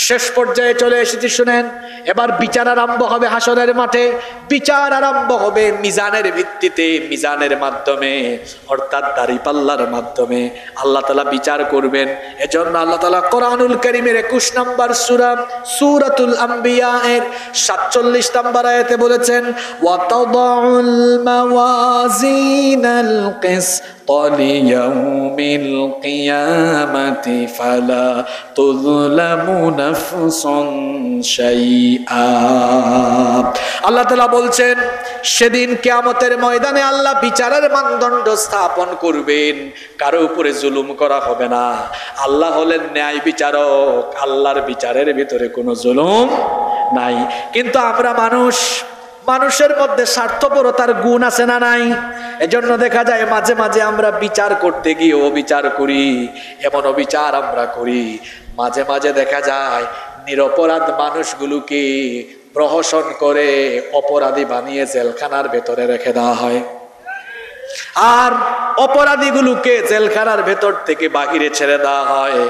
শেষ পর্যায়ে চলে এসেছি, শুনেন, এবার বিচার আরম্ভ হবে হাশরের মাঠে। বিচার আরম্ভ হবে মিজানের ভিত্তিতে, মিজানের মাধ্যমে, অর্থাৎ দাড়িপাল্লার মাধ্যমে আল্লাহ তাআলা বিচার করবেন। এজন্য আল্লাহ তাআলা কোরআনুল কারীমের 21 নম্বর সূরা সূরাতুল আম্বিয়া এর 47 নম্বর আয়াতে বলেছেন, ওয়া তাদাউল মাওয়াজিনাল কিসত লিয়াউমিল কিয়ামাতি ফালা তুযলামু নাফসুন শাইআ। আল্লাহ তাআলা বলছেন, সেদিন কিয়ামতের ময়দানে আল্লাহ বিচারের মানদণ্ড স্থাপন করবেন, কারো উপরে জুলুম করা হবে না। আল্লাহ হলেন ন্যায় বিচারক, আল্লাহর বিচারের ভিতরে কোনো জুলুম নাই। কিন্তু আমরা মানুষের মধ্যে স্বার্থপরতার গুণ আছে না নাই? এজন্য দেখা যায় মাঝে মাঝে আমরা বিচার করতে গিয়ে অবিচার করি, এমন অবিচার আমরা করি। মাঝে মাঝে দেখা যায় নিরপরাধ মানুষগুলোকে প্রহসন করে অপরাধী বানিয়ে জেলখানার ভেতরে রেখে দেওয়া হয়, আর অপরাধীগুলোকে জেলখানার ভেতর থেকে বাহিরে ছেড়ে দেওয়া হয়।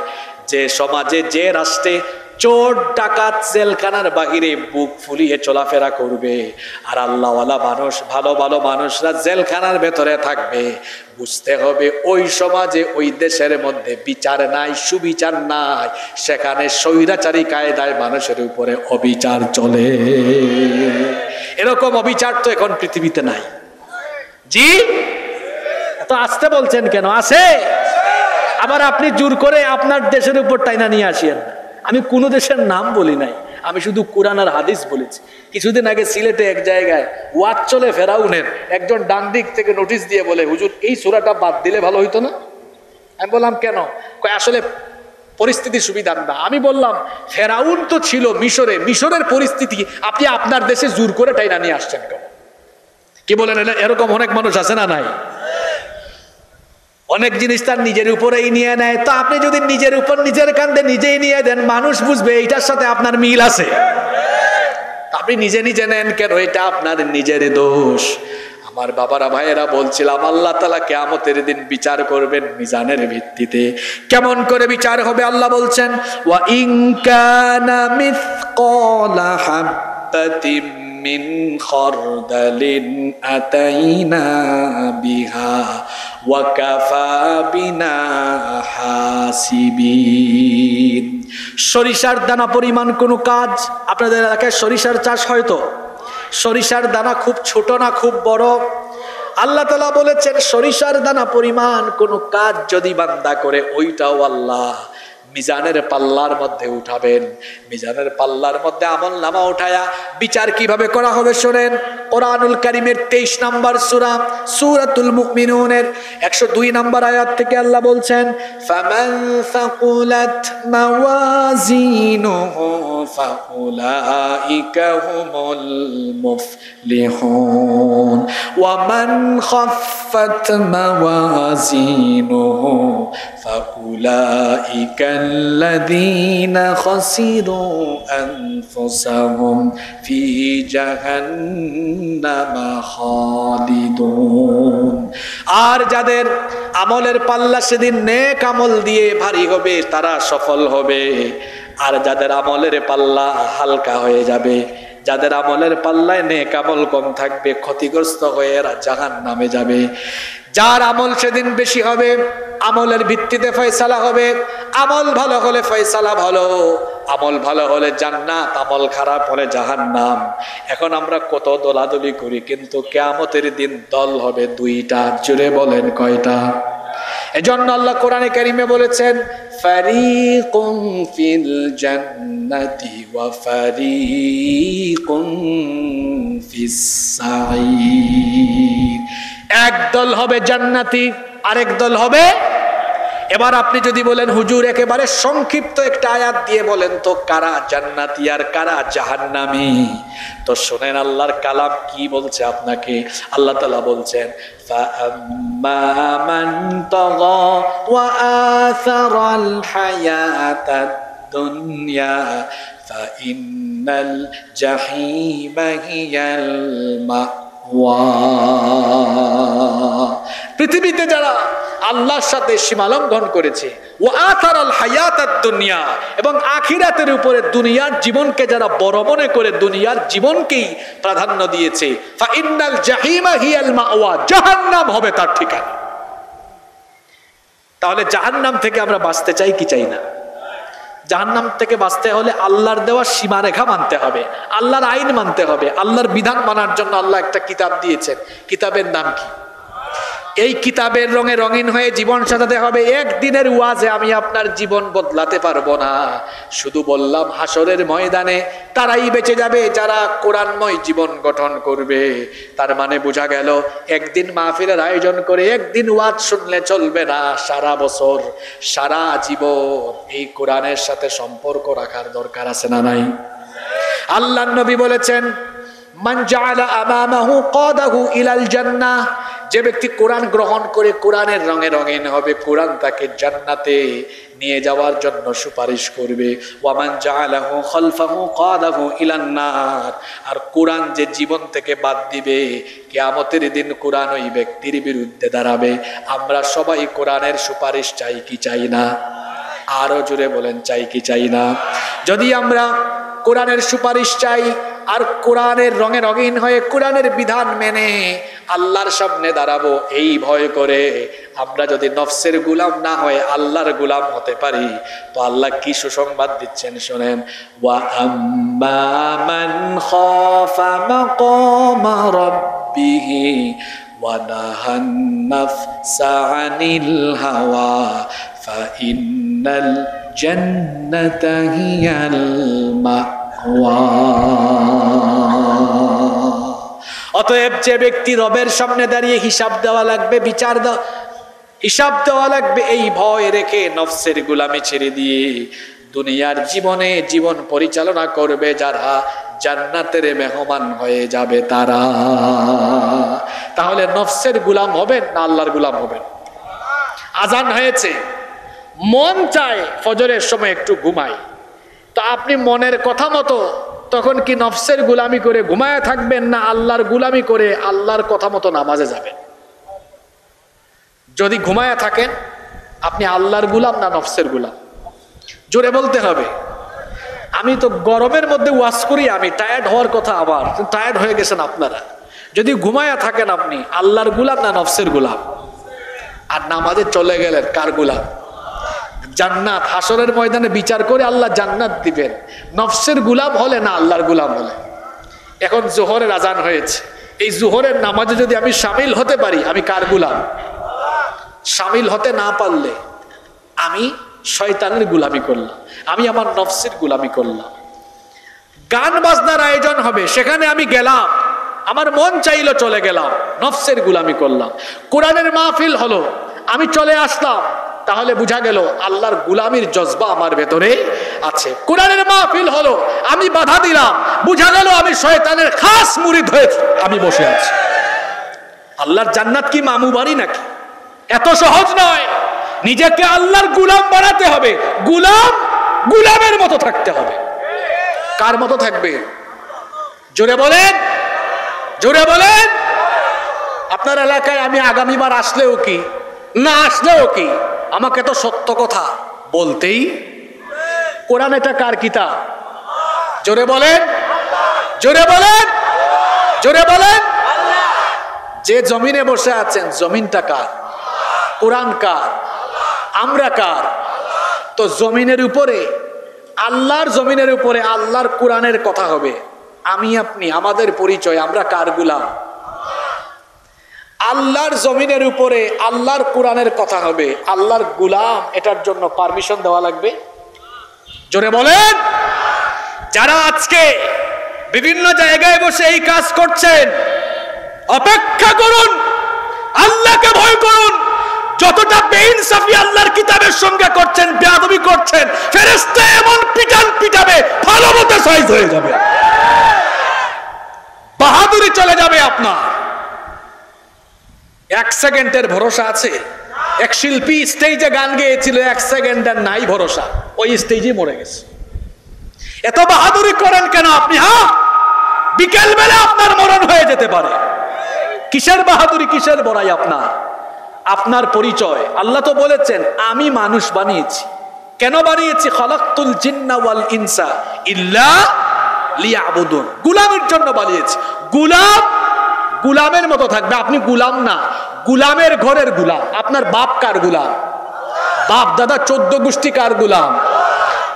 যে সমাজে, যে রাষ্ট্রে চোর ডাকাত জেলখানার বাহিরে বুক ফুলিয়ে চলাফেরা করবে, আর আল্লাহওয়ালা মানুষ, ভালো ভালো মানুষরা জেলখানার ভেতরে থাকবে। বুঝতে হবে ওই সমাজে, ওই দেশের মধ্যে বিচার নাই, সুবিচার নাই, সেখানে স্বৈরাচারী কায়দায় মানুষের উপরে অবিচার চলে। এরকম অবিচার তো এখন পৃথিবীতে নাই। জি, তো আসতে বলছেন কেন? আছে। আবার আপনি জোর করে আপনার দেশের উপর টাইনা নিয়ে আসেন। আমি কোনো দেশের নাম বলি নাই, আমি শুধু কোরআন আর হাদিস বলেছি। কিছুদিন আগে সিলেটে এক জায়গায় ওয়াজ চলে ফেরাউনের, একজন ডান দিক থেকে নোটিশ দিয়ে বলে, হুজুর এই সূরাটা বাদ দিলে ভালো হইতো না। আমি বললাম কেন? কয় আসলে পরিস্থিতি সুবিধার না। আমি বললাম ফেরাউন তো ছিল মিশরে, মিশরের পরিস্থিতি আপনি আপনার দেশে জোর করে টাইনা নিয়ে আসছেন কেন? কি বলেন? এরকম অনেক মানুষ আছে না নাই? অনেক জিনিস তার নিজের উপরেই নিয়ে নেয়। তো আপনি যদি নিজের উপর নিজের কান্দে নিজেই নিয়ে দেন, মানুষ বুঝবে এইটার সাথে আপনার মিল আছে। আপনি নিজে নিজে নেন কেন? এটা আপনার নিজের দোষ। আমার বাবারা, ভাইয়েরা, বলছিলাম আল্লাহ তাআলা কিয়ামতের দিন বিচার করবেন মিজানের ভিত্তিতে। কেমন করে বিচার হবে? আল্লাহ বলছেন, ওয়া ইন কানা মিসকালা হাববাতিন মিন খারদালিন আতাইনা বিহা ওয়া কাফা বিনা হাসিবিন। সরিষার দানা পরিমাণ কোনো কাজ, আপনাদের এলাকায় সরিষার চাষ হয়তো, সরিষার দানা খুব ছোট না খুব বড়? আল্লাহ তাআলা বলেছেন সরিষার দানা পরিমাণ কোনো কাজ যদি বান্দা করে, ওইটাও আল্লাহ মিজানের পাল্লার মধ্যে উঠাবেন। মিজানের পাল্লার মধ্যে আমল নামা উঠায়া বিচার কিভাবে করা হবে শোনেন। কোরআনুল কারীমের 23 নম্বর সূরা, সূরাতুল মুমিনুনের 102 নম্বর আয়াত থেকে আল্লাহ বলছেন, ফামান সাকুলাত মাওয়াজিনুহু ফাউলাইকা হুমুল মুফলিহুন ওয়া মান খাফফাত মাওয়াজিনুহু ফাউলাইকা الذين خسروا أنفسهم في جهنم خالدون। আর যাদের আমলের পাল্লা সেদিন নেক আমল দিয়ে ভারী হবে তারা সফল হবে, আর যাদের আমলের পাল্লা হালকা হয়ে যাবে, যাদের আমলের পাল্লায় নেক আমল কম থাকবে, ক্ষতিগ্রস্ত হয়ে এরা জাহান্নামে যাবে। যার আমল সেদিন বেশি হবে, আমলের ভিত্তিতে ফয়সালা হবে। আমল ভালো হলে ফয়সালা ভালো, আমল ভালো হলে জান্নাত, আমল খারাপ হলে জাহান্নাম। এখন আমরা কত দলাদলি করি, কিন্তু কিয়ামতের দিন দল হবে দুইটা। জোরে বলেন কয়টা? এজন্য আল্লাহ কোরআনে কারীমে বলেছেন, ফারিকুম ফিল জান্নাতি ওয়া ফারিকুম ফিস সাঈর। এক দল হবে জান্নাতি, আরেক দল হবে। এবার আপনি যদি বলেন হুজুর একেবারে সংক্ষিপ্ত একটা আয়াত দিয়ে বলেন তো কারা জান্নাতি আর কারা জাহান্নামী, তো শুনেন আল্লাহর কালাম কি বলছে আপনাকে। আল্লাহ তাআলা বলছেন, ফাআম্মা মান তাগা ওয়া আসারাল হায়াতাদ দুনিয়া ফাইন্নাল জাহিমা হিয়াল মাওয়া। পৃথিবীতে যারা আল্লাহর সাথে সীমালঙ্ঘন করেছে, ও আথারাল হায়াতাদ দুনিয়া, এবং আখিরাতের উপরে দুনিয়ার জীবনকে যারা বড় মনে করে দুনিয়ার জীবনকেই প্রাধান্য দিয়েছে, ফাইন্নাল জাহিমা হিয়াল মাওয়া, জাহান্নাম হবে তার ঠিকানা। তাহলে জাহান্নাম থেকে আমরা বাঁচতে চাই কি চাই না? জাহান্নাম থেকে বাঁচতে হলে আল্লাহর দেওয়া সীমারেখা মানতে হবে, আল্লাহর আইন মানতে হবে। আল্লাহর বিধান মানার জন্য আল্লাহ একটা কিতাব দিয়েছেন, কিতাবের নাম কি? এই কিতাবের রঙে রঙিন হয়ে জীবন সাজাতে হবে। একদিনের ওয়াজে আমি আপনার জীবন বদলাতে পারবো না। শুধু বললাম হাসরের ময়দানে তারাই বেঁচে যাবে যারা কোরআনময় জীবন গঠন করবে। তার মানে বোঝা গেল একদিন মাহফিলের আয়োজন করে একদিন ওয়াজ শুনলে চলবে না, সারা বছর সারা জীবন এই কোরআনের সাথে সম্পর্ক রাখার দরকার আছে না নাই? আল্লাহর নবী বলেছেন, মান জাআলা আমামাহু কাদাহু ইলাল জান্নাহ, যে ব্যক্তি কোরআন গ্রহণ করে কোরআনের রঙে রঙিন হবে, কোরআন তাকে জান্নাতে নিয়ে যাওয়ার জন্য সুপারিশ করবে। ওয়ামান জাআলাহু খালফাহু কাদাহু ইলান নার, আর কোরআন যে জীবন থেকে বাদ দিবে, কিয়ামতের দিন কোরআন ওই ব্যক্তির বিরুদ্ধে দাঁড়াবে। আমরা সবাই কোরআনের সুপারিশ চাই কি চাই না? আরো জোরে বলেন চাই কি চাই না? যদি আমরা কোরআনের সুপারিশ চাই আর কোরআনের রঙে রঙিন হয়ে কোরআনের বিধান মেনে আল্লাহর সামনে দাঁড়াবো এই ভয় করে, আমরা যদি নফসের গোলাম না হয়ে আল্লাহর গোলাম হতে পারি, তো আল্লাহ কি সুসংবাদ দিচ্ছেন শোনেন। ওয়া আম্মা মান খাফা মাকামা রাব্বিহি ওয়া নাহান নাফসা আনিল হাওয়া ফাইন্নাল জান্নাতা হিয়াল মাওয়া। অতএব যে ব্যক্তি রবের সামনে দাঁড়িয়ে হিসাব দেওয়া লাগবে, হিসাব দেওয়া লাগবে, এই ভয় রেখে নফসের গোলামি ছেড়ে দিয়ে দুনিয়ার জীবনে জীবন পরিচালনা করবে যারা, জান্নাতের মেহমান হয়ে যাবে তারা। তাহলে নফসের গোলাম হবেন না আল্লাহর গোলাম হবেন? আজান হয়েছে, মন চায় ফজরের সময় একটু ঘুমাই, তো আপনি মনের কথা মতো তখন কি নফসের গোলামি করে ঘুমায় থাকবেন না আল্লাহর গোলামি করে আল্লাহর কথা মতো নামাজে যাবেন? যদি ঘুমায় থাকেন আপনি আল্লাহর গোলাম না নফসের গোলাম? জোরে বলতে হবে। আমি তো গরমের মধ্যে ওয়াজ করি, আমি টায়ার্ড হওয়ার কথা, আবার টায়ার্ড হয়ে গেছেন আপনারা। যদি ঘুমায়া থাকেন আপনি আল্লাহর গোলাম না নফসের গোলাম? আর নামাজে চলে গেলেন কার গোলাম? জান্নাত, হাসরের ময়দানে বিচার করে আল্লাহ জান্নাত দিবেন। নফসের গোলাম হলে না আল্লাহর গোলাম হলে? এখন জোহরের আজান হয়েছে, এই জোহরের নামাজে যদি আমি শামিল হতে পারি, আমি কার গোলাম? শামিল হতে না পারলে আমি শয়তানের গোলামি করলাম, আমি আমার নফসের গোলামি করলাম। গান বাজনার আয়োজন হবে, সেখানে আমি গেলাম, আমার মন চাইলো চলে গেলাম, নফসের গোলামি করলাম। কোরআনের মাহফিল হলো, আমি চলে আসলাম, তাহলে বুঝা গেল আল্লাহর গোলামির জজবা আমার ভেতরে আছে। কোরআনের মাহফিল হলো, আমি বাধা দিলাম, বুঝা গেল আমি শয়তানের খাস মুরিদ হয়ে আমি বসে আছি। আল্লাহর জান্নাত কি মামু বাড়ি নাকি? এত সহজ নয়। নিজেকে আল্লাহর গোলাম বানাতে হবে, গোলামের মতো থাকতে হবে। কার মতো থাকবে? জোরে বলেন, জোরে বলেন। আপনার এলাকায় আমি আগামীবার আসলেও কি না আসলেও কি, আমাকে তো সত্য কথা বলতেই। কোরআন এটা কার কিতাব? জোরে বলেন, জোরে বলেন, জোরে বলেন। যে জমিনে বসে আছেন জমিনটা কার? কোরআন কার? আমরা কার? তো জমিনের উপরে, আল্লাহর জমিনের উপরে আল্লাহর কোরআনের কথা হবে। আমি আপনি, আমাদের পরিচয়, আমরা কার গোলাম? আল্লাহর জমিনের উপরে আল্লাহর কোরআনের কথা হবে, আল্লাহর গোলাম। এটার জন্য পারমিশন দেওয়া লাগবে। জোরে বলেন। যারা আজকে বিভিন্ন জায়গায় বসে এই কাজ করছেন, অপেক্ষা করুন, আল্লাহকে ভয় করুন। যতটা বেইনসাফি আল্লাহর কিতাবের সঙ্গে করছেন, বেয়াদবি করছেন, ফেরেশতা এমন পিটান পিটাবে, ভালোমতো সাইজ হয়ে যাবে, বাহাদুরি চলে যাবে আপনার। এক সেকেন্ডের ভরসা আছে? এক শিল্পী স্টেজে গান গেয়েছিল, এক সেকেন্ডের নাই ভরসা, ওই স্টেজে মরে গেছে। এত বাহাদুরি করেন কেন আপনি? হ্যাঁ, বিকেল বেলা আপনার মরণ হয়ে যেতে পারে। কিসের বাহাদুরি, কিসের বড়াই আপনার? আপনার পরিচয়, আল্লাহ তো বলেছেন আমি মানুষ বানিয়েছি। কেন বানিয়েছি? খালাকতুল জিন্না ওয়াল ইনসা ইল্লা লিয়াবুদুন, গোলামের জন্য বানিয়েছি। গোলাম গোলামের মতো থাকবে, আপনি গোলাম না, গোলামের ঘরের গোলাম। আপনার বাপ কার গোলাম? বাপ দাদা 14 গোষ্ঠী কার গোলাম?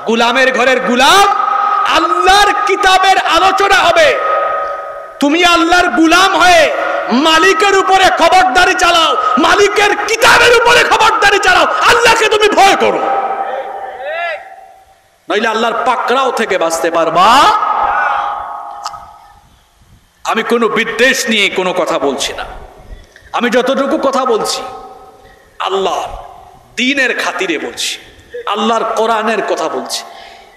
গোলামের ঘরের গোলাম। আল্লাহর কিতাবের আলোচনা হবে, তুমি আল্লাহর গোলাম হয়ে মালিকের উপরে খবরদারি চালাও, মালিকের কিতাবের উপরে খবরদারি চালাও, আল্লাহকে তুমি ভয় করো, নইলে আল্লাহর পাকড়াও থেকে বাঁচতে পারবা। আমি কোনো বিদ্বেষ নিয়ে কোনো কথা বলছি না, আমি যতটুকু কথা বলছি আল্লাহর দ্বীনের খাতিরে বলছি, আল্লাহর কোরআনের কথা বলছি।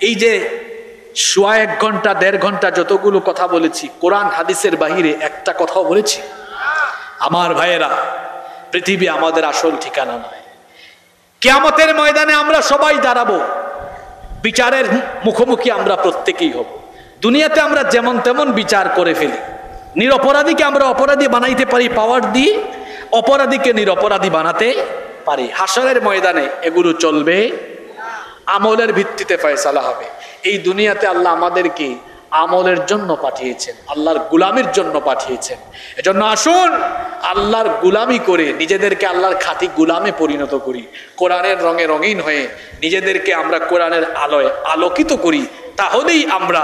এই যে সোয়া 1 ঘন্টা 1.5 ঘন্টা যতগুলো কথা বলেছি, কোরআন হাদিসের বাহিরে একটা কথাও বলেছি? আমার ভাইয়েরা, পৃথিবী আমাদের আসল ঠিকানা নয়। কিয়ামতের ময়দানে আমরা সবাই দাঁড়াবো, বিচারের মুখোমুখি আমরা প্রত্যেকেই হব। দুনিয়াতে আমরা যেমন তেমন বিচার করে ফেলি, নিরপরাধীকে আমরা অপরাধী বানাইতে পারি, পাওয়ার দিয়ে অপরাধীকে নিরপরাধী বানাতে পারি। হাসরের ময়দানে এগুলো চলবে, আমলের ভিত্তিতে ফয়সালা হবে। এই দুনিয়াতে আল্লাহ আমাদেরকে আমলের জন্য পাঠিয়েছেন, আল্লাহর গুলামের জন্য পাঠিয়েছেন। এজন্য আসুন আল্লাহর গুলামি করে নিজেদেরকে আল্লাহর খাঁটি গুলামে পরিণত করি। কোরআনের রঙে রঙিন হয়ে নিজেদেরকে আমরা কোরআনের আলোয় আলোকিত করি। তাহলেই আমরা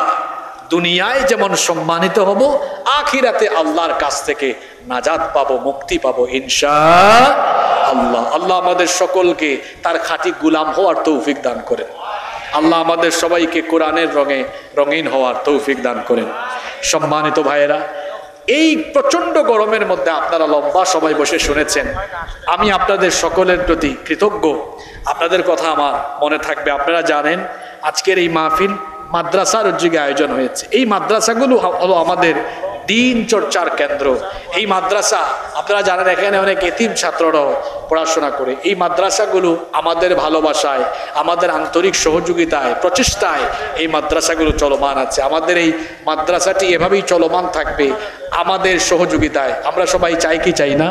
দুনিয়ায় যেমন সম্মানিত হব, আখিরাতে আল্লাহর কাছ থেকে নাজাত পাবো, মুক্তি পাবো ইনশাআল্লাহ। আল্লাহ আমাদের সকলকে তার খাঁটি গুলাম হওয়ার তৌফিক দান করেন। আল্লাহ আমাদের সবাইকে কোরআনের রঙে রঙিন হওয়ার তৌফিক দান করেন। সম্মানিত ভাইয়েরা, এই প্রচন্ড গরমের মধ্যে আপনারা লম্বা সময় বসে শুনেছেন। আমি আপনাদের সকলের প্রতি কৃতজ্ঞ। আপনাদের কথা আমার মনে থাকবে। আপনারা জানেন আজকের এই মাহফিল মাদ্রাসার উদ্যোগে আয়োজন হয়েছে। এই মাদ্রাসাগুলো হলো আমাদের দিন চর্চার কেন্দ্র। এই মাদ্রাসা আপনারা জানেন এখানে অনেক এতিম ছাত্ররাও পড়াশোনা করে। এই মাদ্রাসাগুলো আমাদের ভালোবাসায়, আমাদের আন্তরিক সহযোগিতায়, প্রচেষ্টায় এই মাদ্রাসাগুলো চলমান আছে। আমাদের এই মাদ্রাসাটি এভাবেই চলমান থাকবে আমাদের সহযোগিতায়। আমরা সবাই চাই কি চাই না?